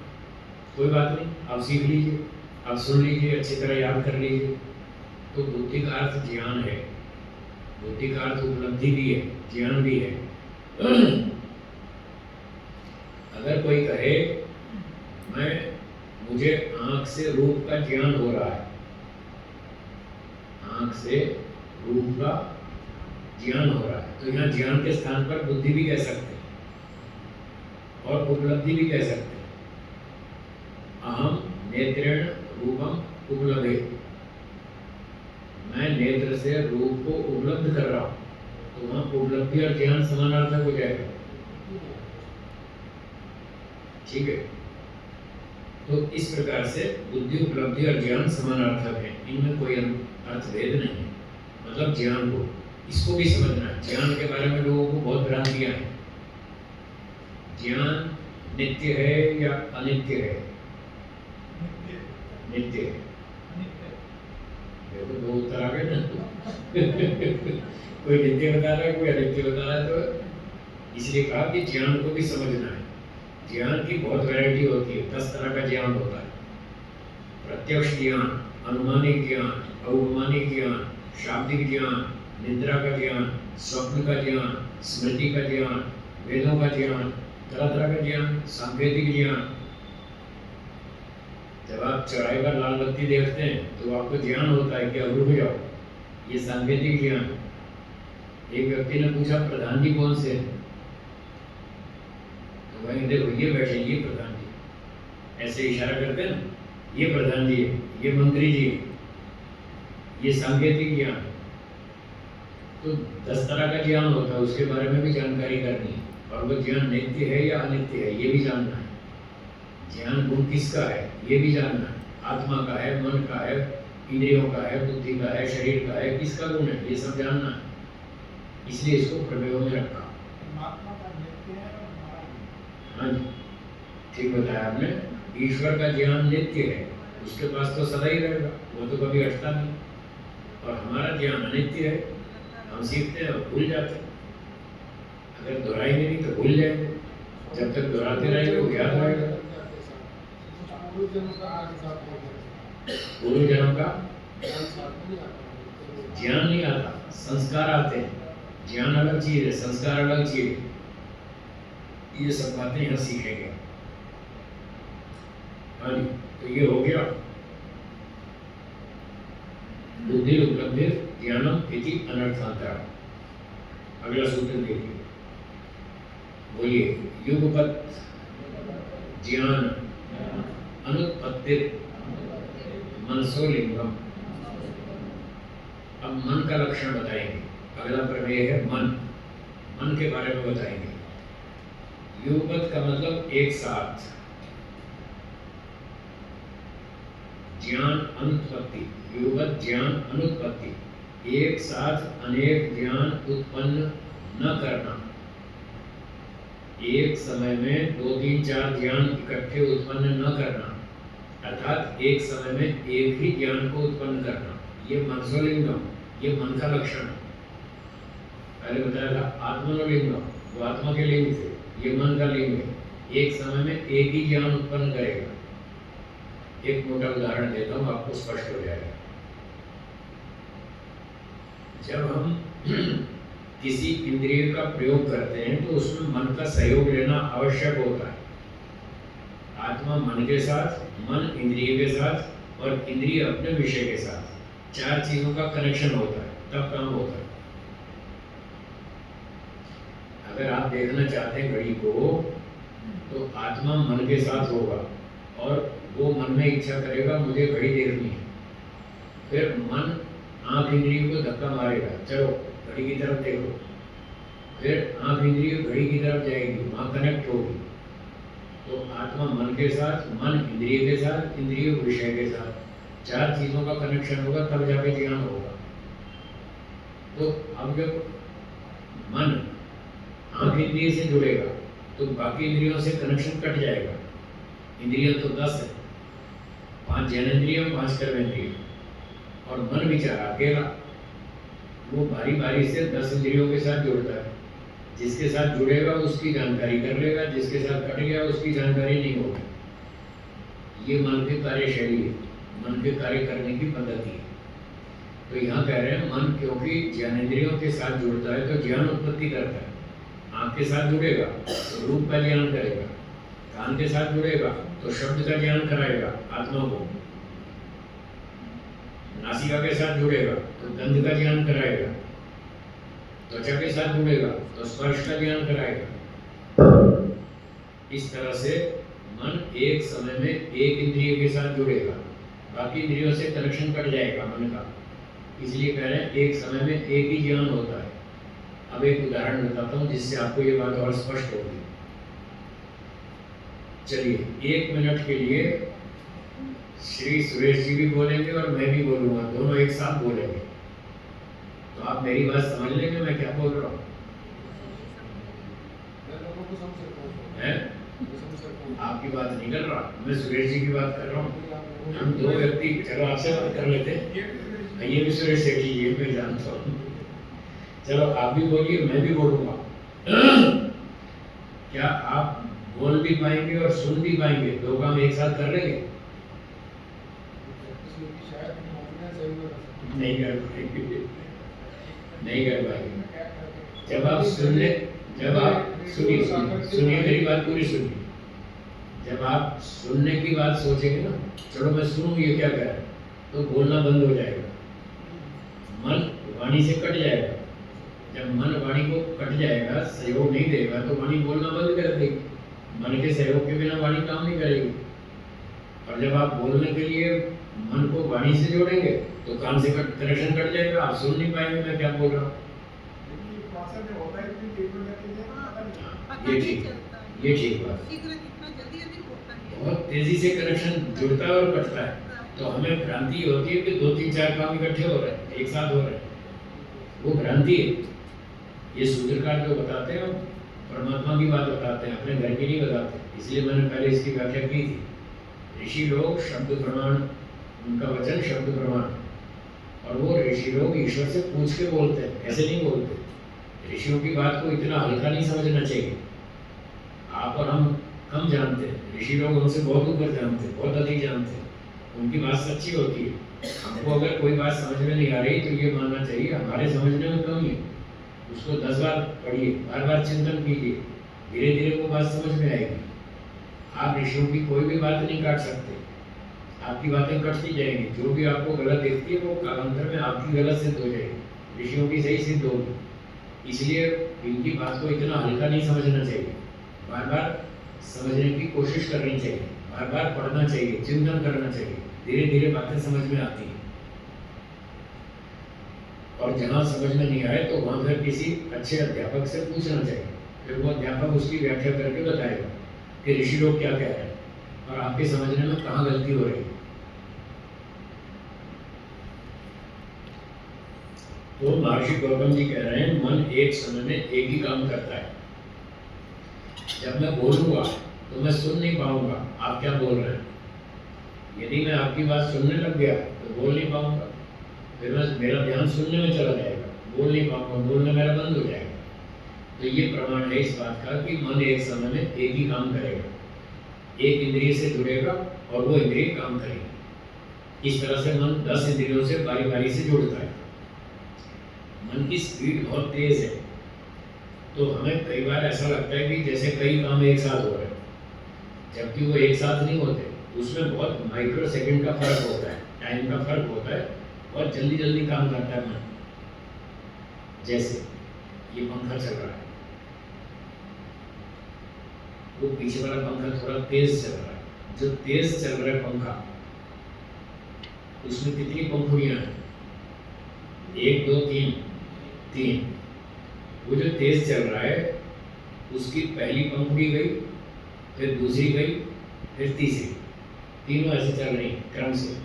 कोई बात नहीं, आप सीख लीजिए, आप सुन लीजिए, अच्छी तरह याद कर लीजिए। तो बुद्धि का अर्थ ज्ञान है, बुद्धि का अर्थ उपलब्धि भी है, ज्ञान भी है। अगर कोई कहे मुझे आंख से रूप का ज्ञान हो रहा है, आंख से रूप का ज्ञान हो रहा है, तो यहाँ ज्ञान के स्थान पर बुद्धि भी कह सकते हैं और उपलब्धि भी कह सकते हैं। अहम नेत्रेण रूपम उपलब्धे, मैं नेत्र से रूप को उपलब्ध कर रहा हूँ, तो वहाँ उपलब्धि और ज्ञान समानार्थक हो जाएगा, ठीक है। तो इस प्रकार से बुद्धि उपलब्धि और ज्ञान समानार्थक है, इनमें कोई अर्थभेद नहीं है। मतलब ज्ञान को, इसको भी समझना है। ज्ञान के बारे में लोगों को बहुत भ्रांतियां हैं। ज्ञान नित्य है या अनित्य है? नित्य है। देखो दो उत्तर आ गए ना। कोई नित्य बता रहा है, कोई अनित्य बता रहा है। तो इसलिए कहा कि ज्ञान को भी समझना है। ज्ञान की बहुत वैरायटी होती है, 10 तरह का ज्ञान होता है। प्रत्यक्ष ज्ञान, अनुमानिक ज्ञान, अवमानिक ज्ञान, शाब्दिक ज्ञान, निद्रा का ज्ञान, स्वप्न का ज्ञान, स्मृति का ज्ञान, वेदों का ज्ञान, तरह तरह का ज्ञान, सांकेतिक ज्ञान। जब आप चौराहे पर लाल बत्ती देखते हैं तो आपको ज्ञान होता है कि अब रुक जाओ, ये सांकेतिक ज्ञान। एक व्यक्ति ने पूछा प्रधान जी कौन से हैं? तो वही देखो ये बैठे, ये प्रधान जी, ऐसे इशारा करते हैं ना, ये प्रधान जी है, ये मंत्री जी है, ये सांकेतिक ज्ञान। तो 10 तरह का ज्ञान होता है, उसके बारे में भी जानकारी करनी है, और वो ज्ञान नित्य है या अनित्य है ये भी जानना है। ज्ञान गुण किसका है ये भी जानना है, आत्मा का है, मन का है, इंद्रियों का है, बुद्धि का है, शरीर का है, किसका गुण है ये सब जानना है। इसलिए इसको प्रमेयों में रखा। परमात्मा का नित्य है और हमारा नित्य हाँ जी, ठीक बताया आपने। ईश्वर का ज्ञान नित्य है, उसके पास तो सदा ही रहेगा, वो तो कभी हटता नहीं। और हमारा ज्ञान अनित्य है, हम सीखते हैं और भूल जाते हैं। अगर दोहराएंगे नहीं तो भूल जाएंगे, जब तक दोहराते रहेंगे वो याद रहेगा। पूर्व जन्म का ज्ञान साथ में है। पूर्व जन्म का ज्ञान साथ में नहीं आता। ज्ञान नहीं आता, संस्कार आते हैं। ज्ञान अलग चीज है, संस्कार अलग चीज है। ये सब बातें यहाँ सीखेंगे। हाँ जी, तो ये हो गया बुद्धि उपलब्धि ज्ञानम इति अनर्थांतरा। अगला सूत्र देखिए, बोलिए। युगपत ज्ञान अनुत्पत्ति मनसो लिंगम। अब मन का लक्षण बताएंगे। अगला प्रमेय है मन, मन के बारे में बताएंगे। युगपत का मतलब एक साथ, ज्ञान अनुत्पत्ति, युगपत ज्ञान अनुत्पत्ति, एक साथ अनेक ज्ञान उत्पन्न न करना। एक समय में 2, 3, 4 ज्ञान इकट्ठे उत्पन्न न करना, अर्थात एक समय में एक ही ज्ञान को उत्पन्न करना। ये मनसोलिंगम, ये मन का लक्षण है। पहले बताया था आत्मनोलिंगम, वो आत्मा के लिंग थे, ये मन का लिंग है। एक समय में एक ही ज्ञान उत्पन्न करेगा। एक मोटा उदाहरण देता हूँ, आपको स्पष्ट हो जाएगा। जब हम किसी इंद्रिय का प्रयोग करते हैं तो उसमें मन का सहयोग लेना आवश्यक होता है। आत्मा मन के साथ, मन इंद्रिय के साथ और इंद्रिय अपने विषय के साथ, 4 चीजों का कनेक्शन होता है, तब काम होता है। अगर आप देखना चाहते हैं घड़ी को, तो आत्मा मन के साथ होगा और वो मन में इच्छा करेगा मुझे घड़ी देखनी है। फिर मन आंख इंद्रिय को धक्का मारेगा, चलो घड़ी की तरफ देखो। फिर आंख इंद्रिय घड़ी की तरफ जाएगी, वहाँ कनेक्ट होगी। तो आत्मा मन के साथ, मन इंद्रिय के साथ, इंद्रिय विषय के साथ, 4 चीजों का कनेक्शन होगा, तब जाके ज्ञान होगा। तो अब जब मन आंख इंद्रिय से जुड़ेगा तो बाकी इंद्रियों से कनेक्शन कट जाएगा। इंद्रिय तो 10 है, 5 ज्ञानेंद्रिय, 5 कर्मेंद्रिय, और मन बेचारा अकेला, वो बारी बारी से 10 इंद्रियों के साथ जुड़ता है। जिसके साथ जुड़ेगा उसकी जानकारी कर लेगा, जिसके साथ कट गया उसकी जानकारी नहीं होगी। ये मन की कार्यशैली है, मन के कार्य करने की पद्धति है। तो यहाँ कह रहे हैं मन क्योंकि ज्ञानेंद्रियों के साथ जुड़ता है तो ज्ञान उत्पत्ति करता है। आँख के साथ जुड़ेगा तो रूप का ज्ञान करेगा, कान के साथ जुड़ेगा तो शब्द का ज्ञान कराएगा आत्मा को, नासिका के साथ जुड़ेगा तो गंध का ज्ञान कराएगा, त्वचा के साथ जुड़ेगा तो स्पर्श का ज्ञान कराएगा। इस तरह से मन एक समय में एक इंद्रिय के साथ जुड़ेगा, बाकी इंद्रियों से कनेक्शन कट जाएगा मन का। इसलिए कह रहे हैं एक समय में एक ही ज्ञान होता है। अब एक उदाहरण बताता हूँ जिससे आपको ये बात और स्पष्ट होगी। चलिए 1 मिनट के लिए श्री सुरेश जी भी बोलेंगे और मैं भी बोलूँगा, दोनों एक साथ बोलेंगे। तो आप मेरी बात समझ लेंगे मैं क्या बोल रहा हूँ। आपकी बात नहीं कर रहा, मैं सुरेश जी की बात कर रहा हूँ। हम 2 व्यक्ति, चलो आपसे बात कर लेते हैं। ये भी सुरेश सेठी जी, मैं जानता हूँ। चलो आप भी बोलिए, मैं भी बोलूँगा। क्या आप बोल भी पाएंगे और सुन भी पाएंगे? 2 काम एक साथ कर लेंगे? नहीं कर पाएंगे, नहीं कर पाएंगे। जब आप सुनिए मेरी बात पूरी सुनिए। जब आप सुनने की बात सोचेंगे ना, चलो मैं सुनूं ये क्या कह रहा है, तो बोलना बंद हो जाएगा, मन वाणी से कट जाएगा। जब मन वाणी को कट जाएगा, सहयोग नहीं देगा, तो वाणी बोलना बंद कर देगी। मन के सहयोग के बिना वाणी काम नहीं करेगी। और जब आप बोलने के लिए मन को वाणी से जोड़ेंगे तो कान से कनेक्शन कट जाएगा, आप सुन नहीं पाएंगे मैं क्या बोल रहा हूँ। लेकिन ये प्रोसेस जो होता है इतनी देर में लगती है पता नहीं। पता ये नहीं ठीक चलता है। ये ठीक बात। शीघ्र कितना जल्दी जल्दी होता है। बहुत तेजी से कनेक्शन जुड़ता है और कटता है, तो हमें भ्रांति होती है कि 2 3 4 काम इकट्ठे हो रहे हैं, एक साथ हो रहे हैं, वो भ्रांति है। ये सूत्रकार जो बताते हैं परमात्मा की बात बताते हैं, अपने घर की नहीं बताते, इसलिए मैंने पहले इसकी व्याख्या की थी। ऋषि लोग शब्द प्रमाण, उनका वचन शब्द प्रमाण, और वो ऋषि लोग ईश्वर से पूछ के बोलते हैं, ऐसे नहीं बोलते। ऋषियों की बात को इतना हल्का नहीं समझना चाहिए। आप और हम कम जानते हैं, ऋषि लोग उनसे बहुत ऊपर जानते हैं, बहुत अधिक जानते हैं, उनकी बात सच्ची होती है। हमको अगर कोई बात समझ में नहीं आ रही तो ये मानना चाहिए हमारे समझने में कमी है, उसको 10 बार पढ़िए, बार बार चिंतन कीजिए, धीरे धीरे वो बात समझ में आएगी। आप ऋषियों की कोई भी बात नहीं काट सकते, आपकी बातें कटती जाएंगी, जो भी आपको गलत दिखती है वो कालांतर में आपकी गलत सिद्ध हो जाएगी, ऋषियों की सही सिद्ध होगी। इसलिए इनकी बात को इतना हल्का नहीं समझना चाहिए, बार बार समझने की कोशिश करनी चाहिए, बार बार पढ़ना चाहिए, चिंतन करना चाहिए, धीरे धीरे बातें समझ में आती हैं। और जहाँ समझ में नहीं आए तो वहाँ फिर किसी अच्छे अध्यापक से पूछना चाहिए, फिर वो अध्यापक उसकी व्याख्या करके बताएगा कि ऋषि लोग क्या कह रहे हैं और आपके समझने में कहाँ गलती हो रही है। तो महर्षि गौतम जी कह रहे हैं मन एक समय में एक ही काम करता है। जब मैं बोलूंगा तो मैं सुन नहीं पाऊंगा आप क्या बोल रहे हैं। यदि मैं आपकी बात सुनने लग गया तो बोल नहीं पाऊंगा, फिर मेरा ध्यान सुनने में चला जाएगा, बोल नहीं पाऊंगा, बोलना मेरा बंद हो जाएगा। तो ये प्रमाण है इस बात का कि मन एक समय में एक ही काम करेगा, एक इंद्रिय से जुड़ेगा और वो इंद्रिय काम करेगी। इस तरह से मन 10 इंद्रियों से बारी बारी से जुड़ता है। मन की स्पीड बहुत तेज है, तो हमें कई बार ऐसा लगता है कि जैसे कई काम एक साथ हो रहे हैं, जबकि वो एक साथ नहीं होते। उसमें बहुत माइक्रो सेकंड का फर्क होता है, टाइम का फर्क होता है, और जल्दी जल्दी काम करता है मन। जैसे ये पंखा चल रहा है, वो पीछे वाला पंखा थोड़ा तेज चल रहा है, जो तेज चल रहा है पंखा उसमें कितनी पंखुड़ियां हैं? 1 2 3। वो जो तेज चल रहा है उसकी पहली पंखुड़ी गई, फिर दूसरी गई, फिर तीसरी, तीनों ऐसे चल रही क्रम से।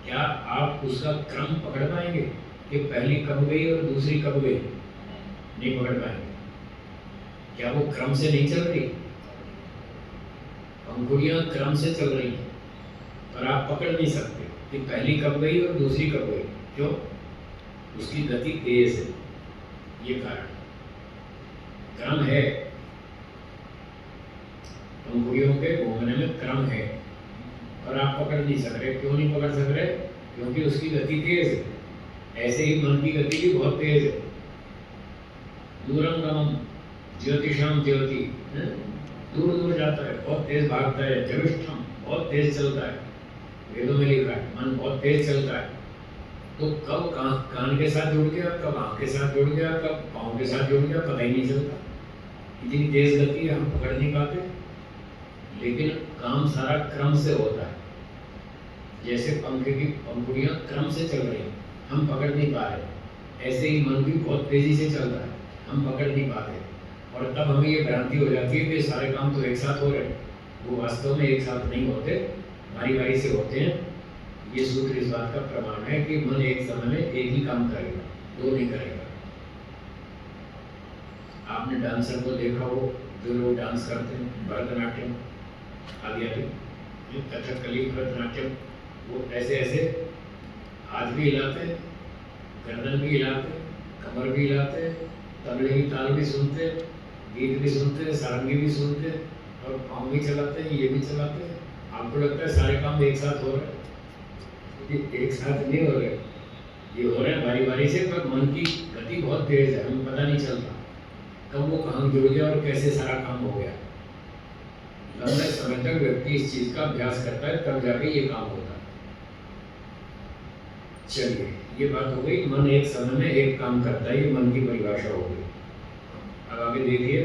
क्या आप उसका क्रम पकड़ पाएंगे कि पहली कब गई और दूसरी कब गई? नहीं पकड़ पाएंगे। क्या वो क्रम से नहीं चल रही? पंखुड़ियां क्रम से चल रही हैं, पर आप पकड़ नहीं सकते कि पहली कब गई और दूसरी कब गई। क्यों? उसकी गति तेज है, ये कारण। क्रम है, पंखुड़ियों के घूमने में क्रम है, और आप पकड़ नहीं सक रहे। क्यों नहीं पकड़ सक रहे? क्योंकि उसकी गति तेज है। ऐसे ही मन की गति भी बहुत तेज है। दूरम गमम ज्योतिषाम ज्योति, दूर दूर जाता है, बहुत तेज भागता है। जविष्ठम, बहुत तेज चलता है, वेदों में लिखा है मन बहुत तेज चलता है। तो कब कान के साथ जुड़ गया, कब आँख के साथ जुड़ गया, कब पाँव के साथ जुड़ गया, पता ही नहीं चलता। इतनी तेज गति है, हम पकड़ नहीं पाते। लेकिन काम सारा क्रम से होता है। जैसे पंखे की पंखुड़ियां क्रम से चल रही हैं, हम पकड़ नहीं पा रहे, ऐसे ही मन भी बहुत तेजी से चल रहा है, हम पकड़ नहीं पाते। और तब हमें ये भ्रांति हो जाती है कि सारे काम तो एक साथ हो रहे हैं। वो वास्तव में एक साथ नहीं होते, बारी बारी से होते हैं। ये सूत्र इस बात का प्रमाण है कि मन एक समय में एक ही काम करेगा, दो नहीं करेगा। आपने डांसर को देखा हो, जो लोग डांस करते हैं, भरतनाट्यम आदि आदि, कथकली, भरतनाट्यम, वो ऐसे ऐसे हाथ भी हिलाते, गर्दन भी हिलाते, कमर भी हिलाते, तबले की ताल भी सुनते, गीत भी सुनते, सारंगी भी सुनते, और पाँव भी चलाते, ये भी चलाते। आपको लगता है सारे काम एक साथ हो रहे हैं? एक साथ नहीं हो रहे, ये हो रहे हैं बारी बारी से, पर मन की गति बहुत तेज है, हमें पता नहीं चलता कब वो कहाँ जुड़ गया और कैसे सारा काम हो गया। लंबे समय तक व्यक्ति इस चीज का अभ्यास करता है, तब जाके ये काम होता है। चलिए, ये बात हो गई, मन एक समय में एक काम करता है, ये मन की परिभाषा हो गई। अब आगे देखिए,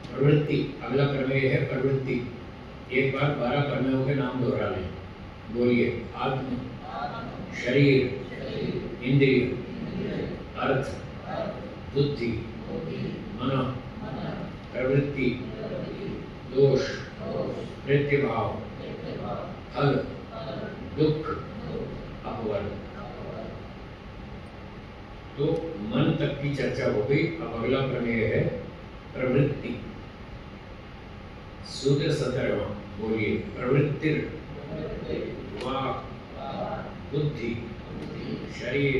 प्रवृत्ति। अगला प्रमेय है प्रवृत्ति। एक बार 12 कर्मयों के नाम दोहरा लें। बोलिए। आत्म, शरीर, इंद्रिय, अर्थ, बुद्धि, मन, प्रवृत्ति, दोष, प्रतिभाव, फल, दुख, अपवर्ग। तो मन तक की चर्चा हो गई। अब अगला प्रमेय है प्रवृत्ति। सूत्र 17वां। बोलिए। प्रवृत्तिर वाक्, बुद्धि, शरीर,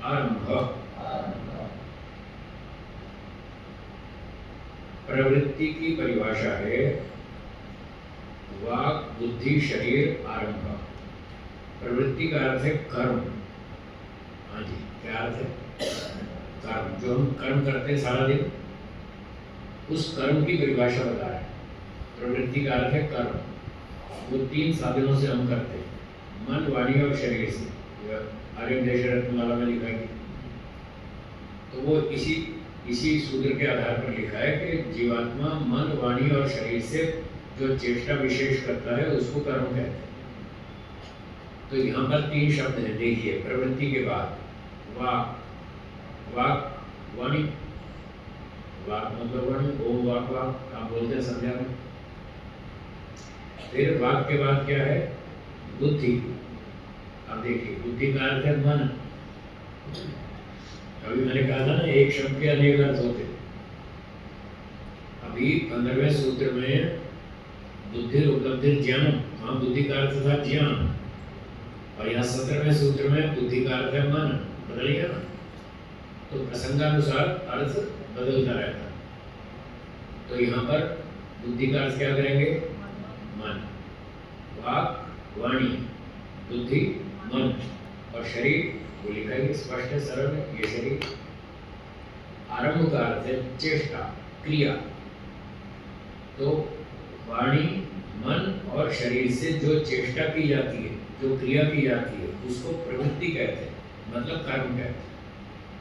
आरंभ। प्रवृत्ति की परिभाषा है वाक्, बुद्धि, शरीर, आरंभ। प्रवृत्ति का अर्थ है कर्म। हाँ जी, क्या अर्थ है? कर्म। जो हम कर्म करते हैं सारा दिन, उस कर्म की परिभाषा बता रहा है। प्रवृत्ति का अर्थ है कर्म। वो 3 साधनों से हम करते हैं, मन, वाणी और शरीर से। आर्यदेश रत्नमाला में लिखा है। तो वो इसी सूत्र के आधार पर लिखा है कि जीवात्मा मन, वाणी और शरीर से जो चेष्टा विशेष करता है उसको कर्म कहते हैं। तो यहाँ पर 3 शब्द हैं। देखिए, प्रवृत्ति के बाद वाक्, वाणी। वाक् मतलब वाणी। ओम वाक् वाक् आप बोलते हैं संध्या में। फिर वाक् के बाद क्या है? बुद्धि। अब देखिए, बुद्धि का अर्थ है मन। अभी मैंने कहा था ना, एक शब्द के अनेक अर्थ होते। अभी 15वें सूत्र में बुद्धि उपलब्धि ज्ञान, वहाँ बुद्धि का अर्थ था ज्ञान, और यहाँ 17वें सूत्र में बुद्धि का अर्थ है मन। बदल गया ना? तो प्रसंगानुसार अर्थ बदलता रहता है। तो यहाँ पर बुद्धि का अर्थ क्या करेंगे? मन। वाक्, वाणी, बुद्धि, मन। और शरीर वो लिखा है, स्पष्ट है, सरल है, ये शरीर। आरंभ का अर्थ है चेष्टा, क्रिया। तो वाणी, मन और शरीर से जो चेष्टा की जाती है, जो क्रिया की जाती है, उसको प्रवृत्ति कहते हैं, मतलब कर्म कहते हैं।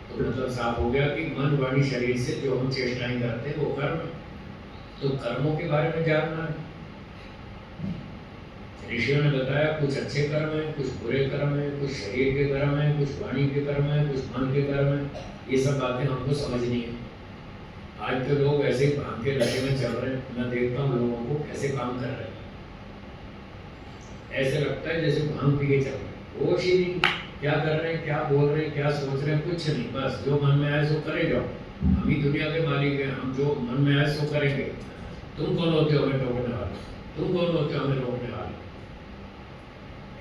तो मतलब साफ हो गया कि मन, वाणी, शरीर से जो हम चेष्टाएं करते हैं वो कर्म है। तो कर्मों के बारे में जानना है। ऋषियों ने बताया कुछ अच्छे कर्म है, कुछ बुरे कर्म है, कुछ शरीर के कर्म है, कुछ वाणी के कर्म है, कुछ मन के कर्म है। ये सब बातें हमको समझनी है। आज के लोग ऐसे ही भांग के नशे में चल रहे हैं। मैं देखता हूँ लोगों को कैसे काम कर रहे हैं, ऐसे लगता है जैसे भांग पी के चल रहे हैं। होश ही नहीं, क्या कर रहे हैं, क्या बोल रहे हैं, क्या सोच रहे हैं, कुछ नहीं। बस जो मन में आए सो करे जाओ। हम ही दुनिया के मालिक हैं, हम जो मन में आए सो करेंगे। तुम कौन होते हो हमें टोकने वाले? तुम कौन होते हो हमें रोकने वाले?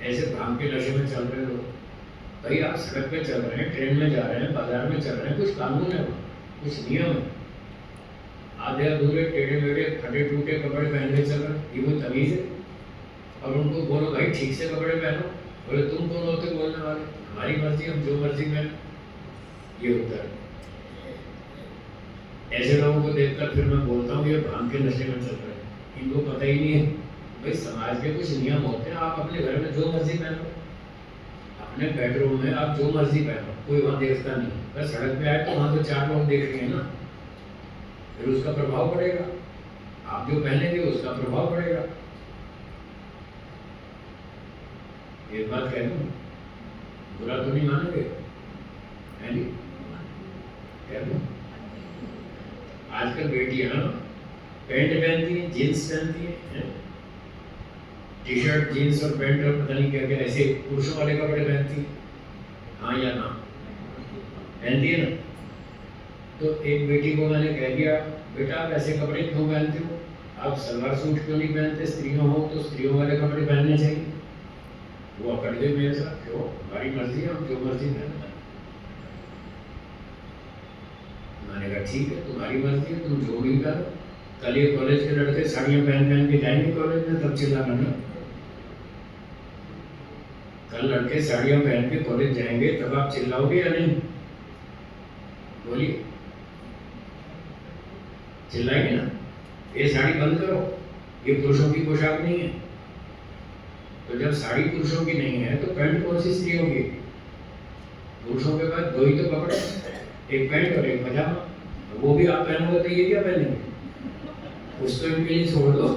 ऐसे भांग के नशे में चल रहे लोग। भाई आप सड़क पे चल रहे हैं, ट्रेन में जा रहे हैं, बाजार में चल रहे हैं, कुछ कानून है, कुछ नियम है। आधे अधूरे, टेढ़े मेढ़े, फटे टूटे कपड़े पहन के चल रहे हैं, ये कोई तमीज है? और उनको बोलो भाई ठीक से कपड़े पहनो। बोले तुम कौन होते बोलने वाले? हमारी मर्जी, हम जो मर्जी पहने। ये उत्तर है। ऐसे लोगों को देखकर फिर मैं बोलता हूँ ये भांग के नशे में चल रहे हैं। इनको पता ही नहीं है भाई समाज के कुछ नियम होते हैं। आप अपने घर में जो मर्जी पहनो, अपने बेडरूम में आप जो मर्जी पहनो, कोई वहाँ देखता नहीं। अगर सड़क पे आए तो वहाँ तो 4 लोग देख रहे हैं ना, फिर उसका प्रभाव पड़ेगा। आप जो पहनेंगे उसका प्रभाव पड़ेगा। एक बात कह दूं, बुरा तो नहीं मानेंगे, है नहीं? कह दूं, आजकल बेटियां पैंट पहनती हैं, जीन्स पहनती हैं, टी शर्ट, जीन्स और पैंट और पता नहीं क्या क्या ऐसे पुरुषों वाले कपड़े पहनती हैं। हाँ या ना? पहनती है ना? तो एक बेटी को मैंने कह दिया, बेटा आप ऐसे कपड़े क्यों पहनते हो? आप सलवार सूट क्यों नहीं पहनते? स्त्रियों हो तो स्त्रियों वाले कपड़े पहनने चाहिए। वो अकड़ गए मेरे साथ, क्यों? हमारी मर्जी है, हम जो मर्जी पहनते हैं। मैंने कहा ठीक है, तुम्हारी मर्जी है, तुम जो भी करो। कल ये कॉलेज के लड़के साड़ियाँ पहन के जाएंगे कॉलेज में, तब चिल्लाना नहीं। कल लड़के साड़ियाँ पहन के कॉलेज जाएंगे तब आप चिल्लाओगे या नहीं? बोलिए, चिल्लाएंगे ना? ये साड़ी बंद करो, ये पुरुषों की पोशाक नहीं है। तो जब साड़ी पुरुषों की नहीं है तो पैंट कौन सी स्त्रियों की? पुरुषों के पास 2 ही तो कपड़े, एक पैंट और एक पजामा। वो भी आप पहनोगे तो ये क्या पहनेंगे? कुछ तो इनके लिए छोड़ दो।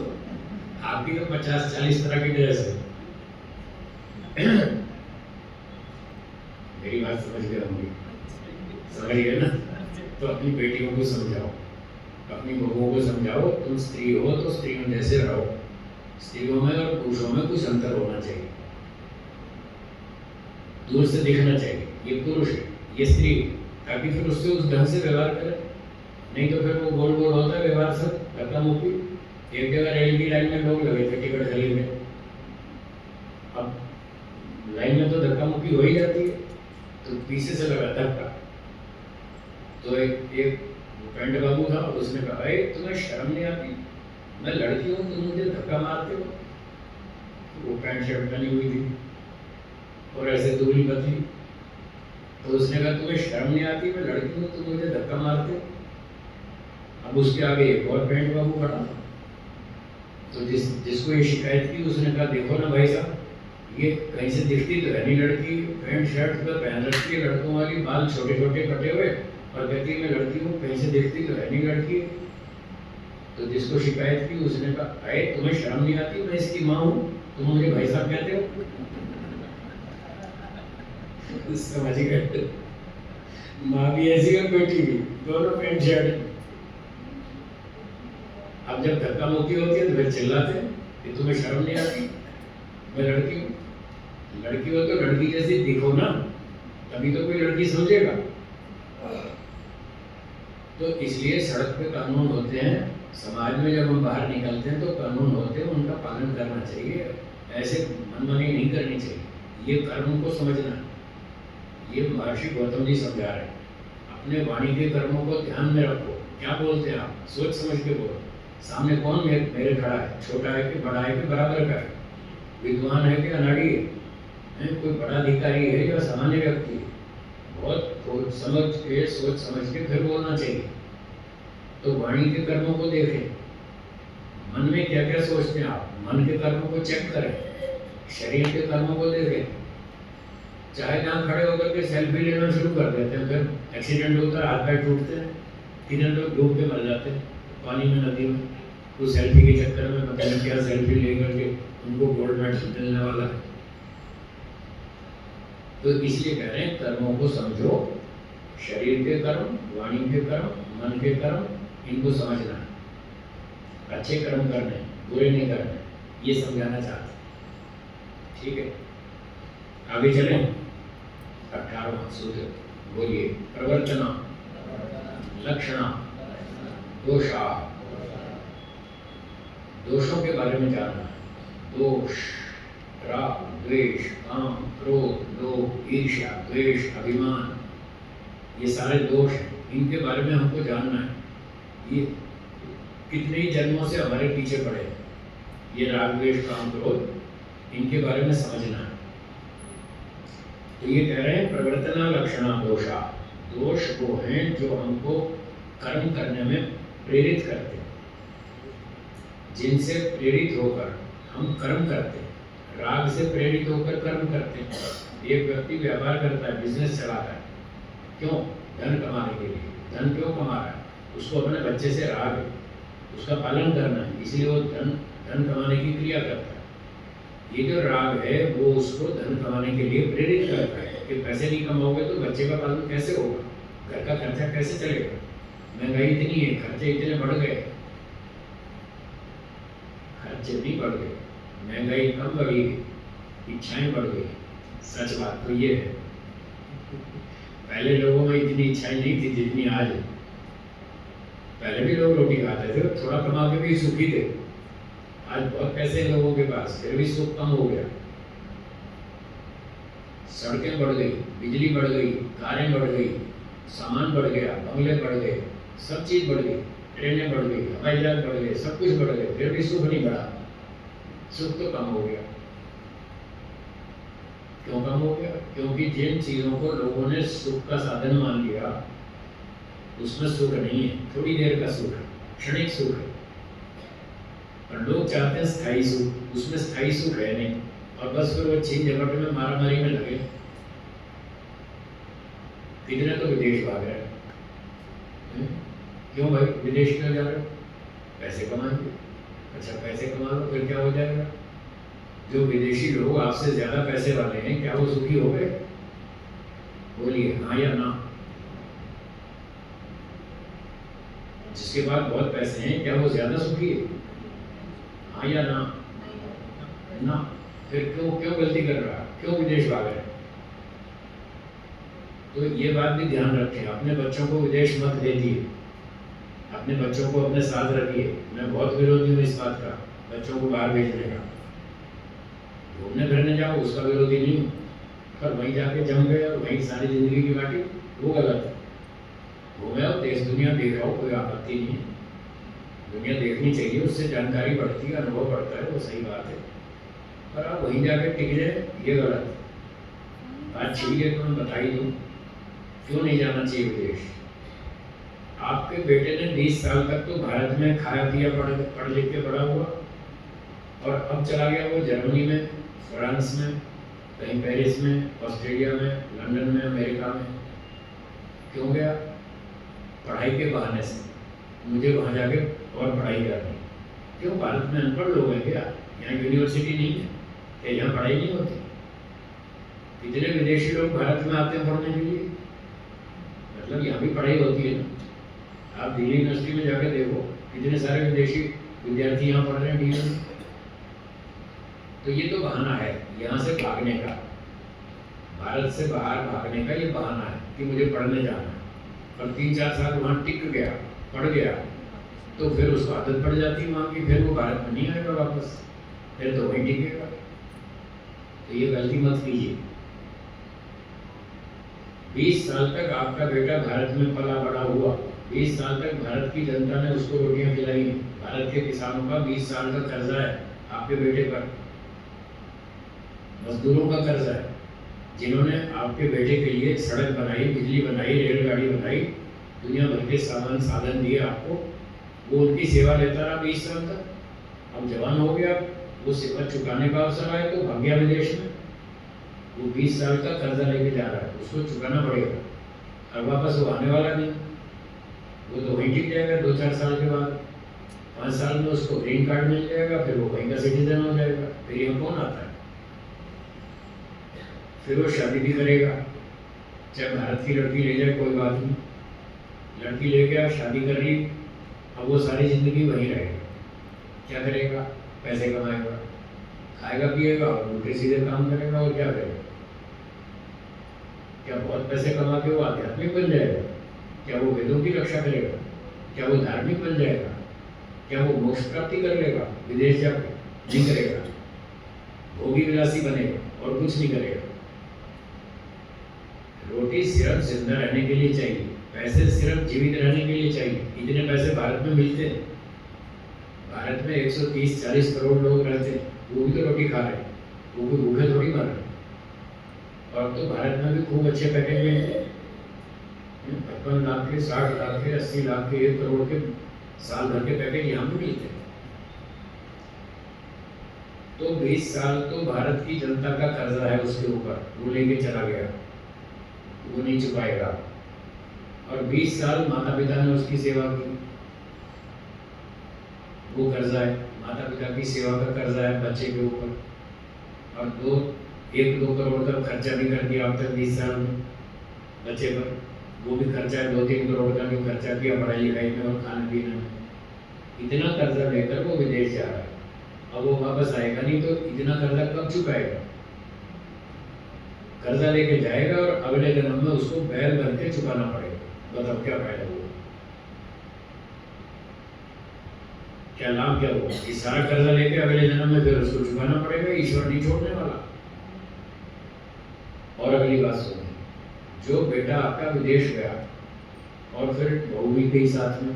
आपकी तो 50-40 तरह की ड्रेस है। मेरी बात समझ गए होंगे, समझ गए ना? तो अपनी बेटियों को समझाओ, अपनी बहुओं को समझाओ, तुम स्त्री हो तो स्त्रियों जैसे रहो। स्त्रियों में और पुरुषों में कुछ अंतर होना चाहिए, दूर से दिखना चाहिए ये पुरुष है, ये स्त्री, ताकि फिर उससे उस ढंग से व्यवहार करें। नहीं तो फिर वो गोल गोल होता है व्यवहार सब, धक्का मुक्की। एक जगह रेल की लाइन में लोग लगे थे टिकट खरीदने, अब लाइन में तो धक्का मुक्की हो ही जाती है, तो पीछे से लगा धक्का। तो एक पेंट बाबू था, उसने कहा, अरे तुम्हें शर्म नहीं आती, मैं लड़की हूँ, तुम मुझे धक्का मारते हो। तो वो पैंट शर्ट पहनी हुई थी और ऐसे दूरी बदली, तो उसने कहा, तुम्हें शर्म नहीं आती, मैं लड़की हूँ, तुम मुझे धक्का मारते हो। अब उसके आगे एक और पेंट बाबू खड़ा था, तो जिसको ये शिकायत की, उसने कहा, देखो ना भाई साहब, ये कहीं से दिखती तो है नहीं लड़की, पैंट शर्ट तो पहन रखी है लड़कों वाली, बाल छोटे छोटे कटे हुए, और कहती मैं लड़की हूँ, कहीं से दिखती तो है नहीं लड़की। तो जिसको शिकायत की, उसने कहा, अरे तुम्हें शर्म नहीं आती, मैं इसकी माँ हूँ, तुम मुझे भाई साहब कहते हो। समझ गए? माँ भी ऐसी और बेटी भी, दोनों पैंट शर्ट। अब जब धक्का मुक्की होती है तो फिर चिल्लाते हैं कि तुम्हें शर्म नहीं आती, मैं लड़की हूँ। लड़की हो तो लड़की जैसी दिखो ना, तभी तो कोई लड़की समझेगा। तो इसलिए सड़क पे कानून होते हैं, समाज में जब हम बाहर निकलते हैं तो कानून होते हैं, उनका पालन करना चाहिए, ऐसे मनमानी नहीं करनी चाहिए। ये कर्म को समझना है, ये महर्षि गौतम जी समझा रहे हैं। अपने वाणी के कर्मों को ध्यान में रखो, क्या बोलते हैं आप, सोच समझ के बोलो। सामने कौन मेरे खड़ा है, छोटा है कि बड़ा है कि बराबर का है, विद्वान है कि अनाड़ी है, कोई बड़ा अधिकारी है या सामान्य व्यक्ति है। बहुत समझ के, सोच समझ के फिर बोलना चाहिए। तो वाणी के कर्मों को देखें, मन में क्या क्या सोचते हैं आप, मन के कर्मों को चेक करें, शरीर के कर्मों को देखें। चाहे जहाँ खड़े होकर के सेल्फी लेना शुरू कर देते हैं, फिर एक्सीडेंट होता है, हाथ पैर टूटते हैं, कितने लोग डूब के मर जाते हैं पानी में, नदी में, उस सेल्फी के चक्कर में पता नहीं क्या सेल्फी ले करके उनको गोल्ड मेडल मिलने वाला है। तो इसलिए कह रहे हैं कर्मों को समझो, शरीर के कर्म, वाणी के कर्म, मन के कर्म, इनको समझना है। अच्छे कर्म करने, बुरे नहीं करने, ये समझाना चाहते हैं। ठीक है, आगे चलें। 18वां सूत्र बोलिए, प्रवर्तना लक्षणा दोषा। दोषों के बारे में जानना है। दोष, राग, द्वेष, काम, क्रोध, लोभ, ईर्ष्या, द्वेष, अभिमान, ये सारे दोष हैं, इनके बारे में हमको जानना है। ये कितने ही जन्मों से हमारे पीछे पड़े हैं, ये राग, द्वेष, काम, क्रोध, इनके बारे में समझना है। तो ये कह रहे हैं प्रवर्तना लक्षणा दोषा। दोष वो हैं जो हमको कर्म करने में प्रेरित करते हैं, जिनसे प्रेरित होकर हम कर्म करते हैं। राग से प्रेरित होकर कर्म करते हैं। एक व्यक्ति व्यापार करता है, बिजनेस चलाता है, क्यों? धन कमाने के लिए। धन क्यों कमा रहा है? उसको अपने बच्चे से राग है, उसका पालन करना है, इसलिए वो धन कमाने की क्रिया करता है। ये जो राग है वो उसको धन कमाने के लिए प्रेरित करता है कि पैसे नहीं कमाओगे तो बच्चे का पालन कैसे होगा, घर का खर्चा कैसे चलेगा, महंगाई इतनी है, खर्चे इतने बढ़ गए। खर्चे भी बढ़ गए, महंगाई कम बढ़ी, इच्छाएं बढ़ गई। सच बात तो ये है, पहले लोगों में इतनी इच्छाएं नहीं थी जितनी आज है। पहले भी लोग रोटी खाते थे, थोड़ा कमा के भी सुखी थे। आज बहुत पैसे हैं लोगों के पास, फिर भी सुख कम हो गया। सड़कें बढ़ गई, बिजली बढ़ गई, कारें बढ़ गई, सामान बढ़ गया, बंगले बढ़ गए, सब चीज बढ़ गई, ट्रेनें बढ़ गई, हवाई जहाज बढ़ गए, सब कुछ बढ़ गए, फिर भी सुख नहीं बढ़ा, सुख तो कम हो गया। क्यों कम हो गया? क्योंकि जिन चीजों को लोगों ने सुख का साधन मान लिया उसमें सुख नहीं है, थोड़ी देर का सुख है, क्षणिक सुख है। और लोग चाहते हैं स्थायी सुख, उसमें स्थायी सुख है नहीं, और बस फिर वो छीन झपट में मारामारी में लगे। कितने तो विदेश भाग रहे हैं। क्यों भाई विदेश क्यों जा रहे हो? पैसे कमाएंगे। अच्छा पैसे कमा लो फिर क्या हो जाएगा? जो विदेशी लोग आपसे ज्यादा पैसे वाले हैं क्या वो सुखी हो गए? बोलिए हाँ या ना। जिसके पास बहुत पैसे हैं क्या वो ज्यादा सुखी है? हाँ या ना? ना। फिर क्यों क्यों गलती कर रहा है? क्यों विदेश भाग रहा है? तो ये बात भी ध्यान रखें, अपने बच्चों को विदेश मत भेजिए, अपने बच्चों को अपने साथ रखिए। मैं बहुत विरोधी हूँ इस बात का, बच्चों को बाहर भेजने का। घूमने फिरने जाओ उसका विरोधी नहीं हूँ, पर वहीं जाके जम गए और वहीं सारी जिंदगी की बाटी, वो गलत है। घूमे आओ, देश दुनिया देख आओ, कोई आपत्ति नहीं है, दुनिया देखनी चाहिए, उससे जानकारी बढ़ती है, अनुभव बढ़ता है, वो सही बात है। पर आप वहीं जाके टिक जाए ये गलत है। बात ठीक है तो मैं बता ही दूँ क्यों नहीं जाना चाहिए विदेश। आपके बेटे ने 20 साल तक तो भारत में खाया पिया पढ़ लिख के पढ़ा हुआ, और अब चला गया वो जर्मनी में, फ्रांस में, कहीं पेरिस में, ऑस्ट्रेलिया में, लंदन में, अमेरिका में। क्यों गया? पढ़ाई के बहाने से, मुझे वहाँ जाके और पढ़ाई करनी। क्यों? भारत में अनपढ़ लोग हैं क्या? यहाँ यूनिवर्सिटी नहीं है क्या? यहाँ पढ़ाई नहीं होती? कितने विदेशी लोग भारत में आते हैं पढ़ने के लिए, मतलब यहाँ भी पढ़ाई होती है ना। आप दिल्ली यूनिवर्सिटी में जाकर देखो कितने सारे विदेशी विद्यार्थी यहाँ पढ़ रहे हैं दिल्ली में। तो ये तो बहाना है यहाँ से भागने का, भारत से बाहर भागने का ये बहाना है कि मुझे पढ़ने जाना है। और 3-4 साल वहाँ टिक गया, पढ़ गया, तो फिर उसको आदत पड़ जाती है वहाँ की, फिर वो भारत में नहीं आएगा वापस, फिर तो वहीं टिकेगा। तो ये गलती मत कीजिए। 20 साल तक आपका बेटा भारत में पला बड़ा हुआ, 20 साल तक भारत की जनता ने उसको रोटियां खिलाई। भारत के किसानों का 20 साल का कर्जा है आपके बेटे पर, मजदूरों का कर्जा है, जिन्होंने आपके बेटे के लिए सड़क बनाई, बिजली बनाई, रेलगाड़ी बनाई, दुनिया भर के साधन दिए आपको, वो उनकी सेवा लेता रहा 20 साल तक। अब जवान हो गया, वो सेवा चुकाने का अवसर आया तो भाग गया विदेश में। वो 20 साल का कर्जा लेके जा रहा है, उसको चुकाना पड़ेगा और वापस वो आने वाला नहीं, वो तो वहीं टिक जाएगा 2-4 साल के बाद। 5 साल में उसको ग्रीन कार्ड मिल जाएगा, फिर वो वहीं का सिटीजन हो जाएगा। फिर यहाँ कौन आता है? फिर वो शादी भी करेगा, चाहे भारत की लड़की ले जाए कोई बात नहीं, लड़की ले गया, शादी कर ली, अब वो सारी जिंदगी वहीं रहेगा। क्या करेगा? पैसे कमाएगा, खाएगा पिएगा और उल्टे सीधे काम करेगा, और क्या करेगा? क्या बहुत पैसे कमा के वो आध्यात्मिक बन जाएगा? क्या वो वेदों की रक्षा करेगा? क्या वो धार्मिक बन जाएगा? क्या वो मोक्ष प्राप्ति कर लेगा विदेश जाकर? नहीं करेगा, भोगी विलासी बनेगा और कुछ नहीं करेगा। रोटी सिर्फ जिंदा रहने के लिए चाहिए, पैसे सिर्फ जीवित रहने के लिए चाहिए। इतने पैसे भारत में मिलते हैं, भारत में 130-140 करोड़ लोग रहते हैं, वो भी तो रोटी खा रहे हैं, वो भी भूखे थोड़ी मर रहे हैं। और तो भारत में भी खूब अच्छे पैकेज मिलते हैं, 55 लाख के, 60 लाख के, 80 लाख के, 1 करोड़ के साल भर के पैकेज यहाँ भी मिलते हैं। तो 20 साल तो भारत की जनता का कर्जा है उसके ऊपर, वो लेके चला गया, वो नहीं चुकाएगा। और 20 साल माता पिता ने उसकी सेवा की, वो कर्जा है, माता पिता की सेवा का कर्जा है बच्चे के ऊपर। और 1-2 करोड़ का खर्चा भी कर दिया अब तक 20 साल में बच्चे पर, वो भी खर्चा है 2-3 करोड़ का जो खर्चा किया पढ़ाई लिखाई में और खाने पीने में। इतना कर्जा लेकर वो विदेश जा रहा है, अब वो वापस आएगा नहीं, तो इतना कर्जा कब चुकाएगा? कर्जा लेके जाएगा और अगले जन्म में उसको बैल बन के चुकाना पड़ेगा। बताओ क्या फायदा हुआ, क्या लाभ क्या हुआ? इस सारा कर्जा लेके अगले जन्म में फिर उसको चुकाना पड़ेगा, ईश्वर नहीं छोड़ने वाला। और अगली बात सुनिए, जो बेटा आपका विदेश गया और फिर बहू भी गई साथ में,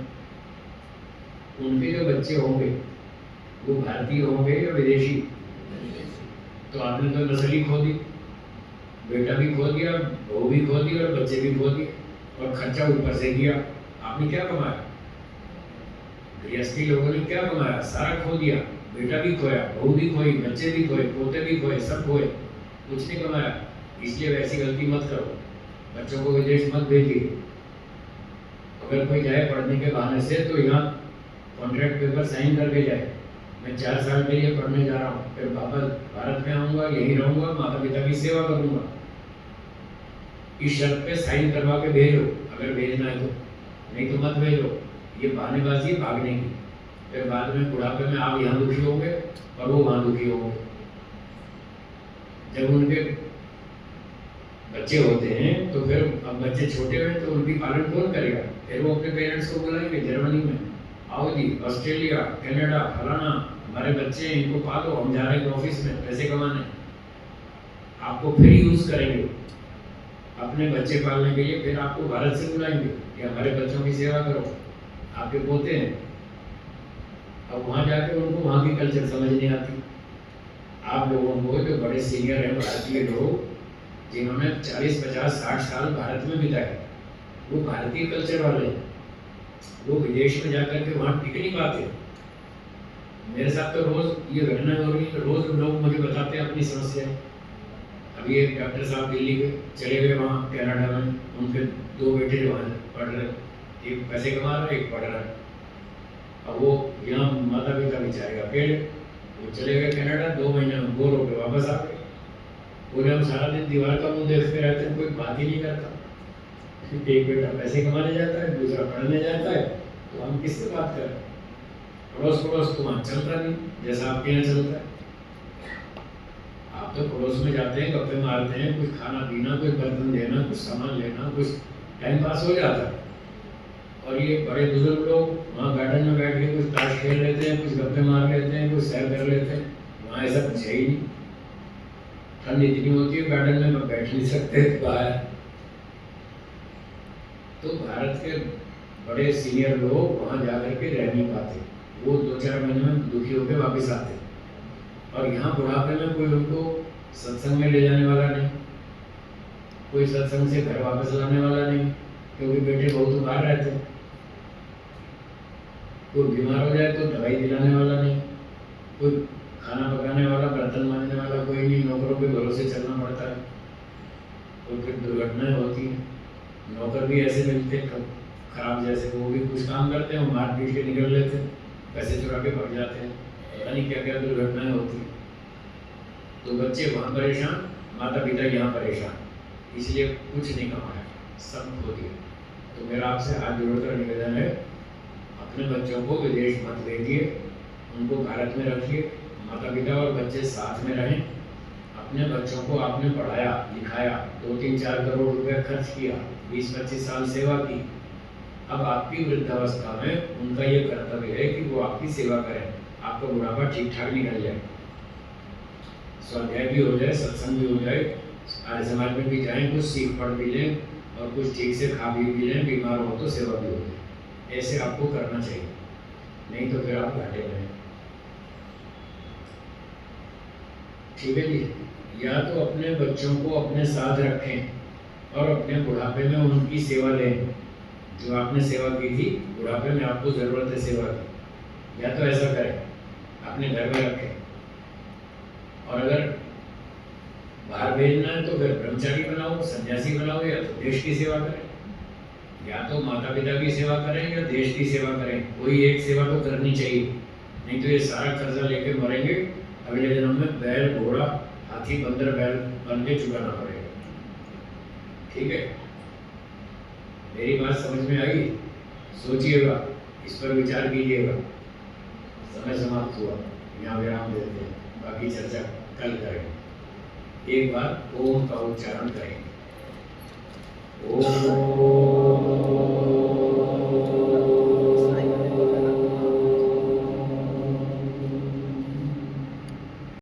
उनके जो बच्चे होंगे वो भारतीय होंगे या विदेशी? तो आपने तो नस्ल ही खो दी, बेटा भी खो दिया, बहू भी खो दी और बच्चे भी खो दिए, और खर्चा ऊपर से किया। आपने क्या कमाया? गृहस्थी लोगों ने क्या कमाया? सारा खो दिया, बेटा भी खोया, बहू भी खोई, बच्चे भी खोए, पोते भी खोए, सब खोए, कुछ नहीं कमाया। इसलिए वैसी गलती मत करो, बच्चों को विदेश मत भेजिए। अगर कोई जाए पढ़ने के बहाने से तो यहाँ कॉन्ट्रैक्ट पेपर साइन करके जाए, मैं 4 साल के लिए पढ़ने जा रहा हूँ, फिर वापस भारत में आऊँगा, यहीं रहूँगा, माता पिता की सेवा करूँगा। इस शर्त पे साइन करवा के भेजो, अगर भेजना है तो, नहीं तो मत भेजो। ये बहानेबाजी है भागने की। फिर बाद में बुढ़ापे में आप यहाँ दुखी होंगे और वो वहाँ दुखी होंगे। जब उनके बच्चे होते हैं तो फिर अब बच्चे छोटे हुए तो उनकी पालन कौन करेगा? फिर वो अपने पेरेंट्स को बुलाएंगे जर्मनी में, आओ जी, ऑस्ट्रेलिया, कनाडा, फलाना, हमारे बच्चे हैं, इनको पालो, हम जा रहे हैं ऑफिस में पैसे कमाने। आपको फिर यूज करेंगे अपने बच्चे पालने के लिए, फिर आपको भारत से बुलाएंगे कि हमारे बच्चों की सेवा करो, आपके पोते हैं। अब वहाँ जाके उनको वहाँ की कल्चर समझ नहीं आती। आप लोगों को जो बड़े सीनियर हैं भारतीय लोग, जिन्होंने 40, 50, 60 साल भारत में बिताए, वो भारतीय कल्चर वाले हैं। वो विदेश में जाकर के वहाँ टिक नहीं पाते। मेरे साथ तो रोज ये घटना हो रही है, रोज लोग मुझे बताते हैं अपनी समस्याएं। अभी एक डॉक्टर साहब दिल्ली के चले गए वहाँ कनाडा में, उनके 2 बेटे वहाँ पढ़ रहे, एक पैसे कमा रहा है, एक पढ़ रहा है। अब वो यहाँ माता पिता बेचारे अकेले, वो चले गए कनाडा, 2 महीने में बोर होकर वापस आ गए। बोले हम सारा दिन दीवार का मुंह देखते रहते हैं, कोई बात ही नहीं करता। एक बेटा पैसे कमाने जाता है, दूसरा पढ़ने जाता है, तो हम किससे बात करें? पड़ोस पड़ोस तो वहाँ चलता नहीं जैसा आपके यहाँ चलता है। आप तो पड़ोस में जाते हैं, गप्पे मारते हैं, कुछ खाना पीना, कुछ बर्तन देना, कुछ सामान लेना, कुछ टाइम पास हो जाता है। और ये बड़े बुजुर्ग लोग वहाँ गार्डन में बैठ के कुछ ताश खेल लेते हैं, कुछ गप्पे मार लेते हैं, कुछ सैर कर लेते हैं। वहाँ ऐसा कुछ है ही नहीं। ठंड इतनी होती है गार्डन में बैठ नहीं सकते बाहर। तो भारत के बड़े सीनियर लोग वहाँ जाकर के रह नहीं पाते, वो 2-4 महीने में दुखी होकर वापस आते। और यहाँ बुढ़ापे में कोई उनको सत्संग में ले जाने वाला नहीं, कोई सत्संग से घर वापस लाने वाला नहीं, क्योंकि बेटे बहुत बाहर रहते हैं। कोई बीमार हो जाए तो दवाई दिलाने वाला नहीं, कोई खाना पकाने वाला, बर्तन मांजने वाला कोई नहीं, नौकरों के भरोसे चलना पड़ता है। तो फिर दुर्घटनाएं होती हैं। नौकर भी ऐसे मिलते हैं खराब जैसे, वो भी कुछ काम करते हैं, वो मार पीट के निकल लेते हैं, पैसे चुरा के भाग जाते हैं, पता नहीं क्या क्या दुर्घटनाएं होती हैं। तो बच्चे वहाँ परेशान, माता पिता यहाँ परेशान, इसलिए कुछ नहीं कमाया, सब खो दिया। तो मेरा आपसे हाथ जोड़कर निवेदन है, अपने बच्चों को विदेश मत भेजिए, उनको भारत में रखिए, माता पिता और बच्चे साथ में रहें। अपने बच्चों को आपने पढ़ाया लिखाया, 2-3-4 करोड़ रुपए खर्च किया, 20-25 साल सेवा की। अब आपकी वृद्धावस्था में उनका ये कर्तव्य है कि वो आपकी सेवा करें, आपका बुढ़ापा ठीक ठाक निकल जाए, स्वाध्याय भी हो जाए, सत्संग भी हो जाए, आर्य समाज में भी जाएं, कुछ सीख पढ़ भी लें और कुछ ठीक से खा भी लें, बीमार हो तो सेवा भी हो जाए। ऐसे आपको करना चाहिए, नहीं तो फिर आप घाटे में हैं। ठीक है जी। या तो अपने बच्चों को अपने साथ रखें और अपने बुढ़ापे में उनकी सेवा लें, जो आपने सेवा की थी बुढ़ापे में, आपको ज़रूरत है सेवा की, या तो ऐसा करें, अपने घर में रखें। और अगर बाहर भेजना है तो फिर ब्रह्मचारी बनाओ, सन्यासी बनाओ, या तो देश की सेवा करें, या तो माता पिता की सेवा करें या देश की सेवा करें। कोई एक सेवा तो करनी चाहिए, नहीं तो ये सारा कर्जा लेके मरेंगे, अगले जन्म में बैल, घोड़ा, हाथी, बंदर, बैल बन के चुकाना पड़ेगा। ठीक है, मेरी बात समझ में आई? सोचिएगा, इस पर विचार कीजिएगा। समय समाप्त हुआ, यहाँ विराम देते हैं, बाकी चर्चा कल करेंगे। एक बार ओम का उच्चारण करेंगे। ओम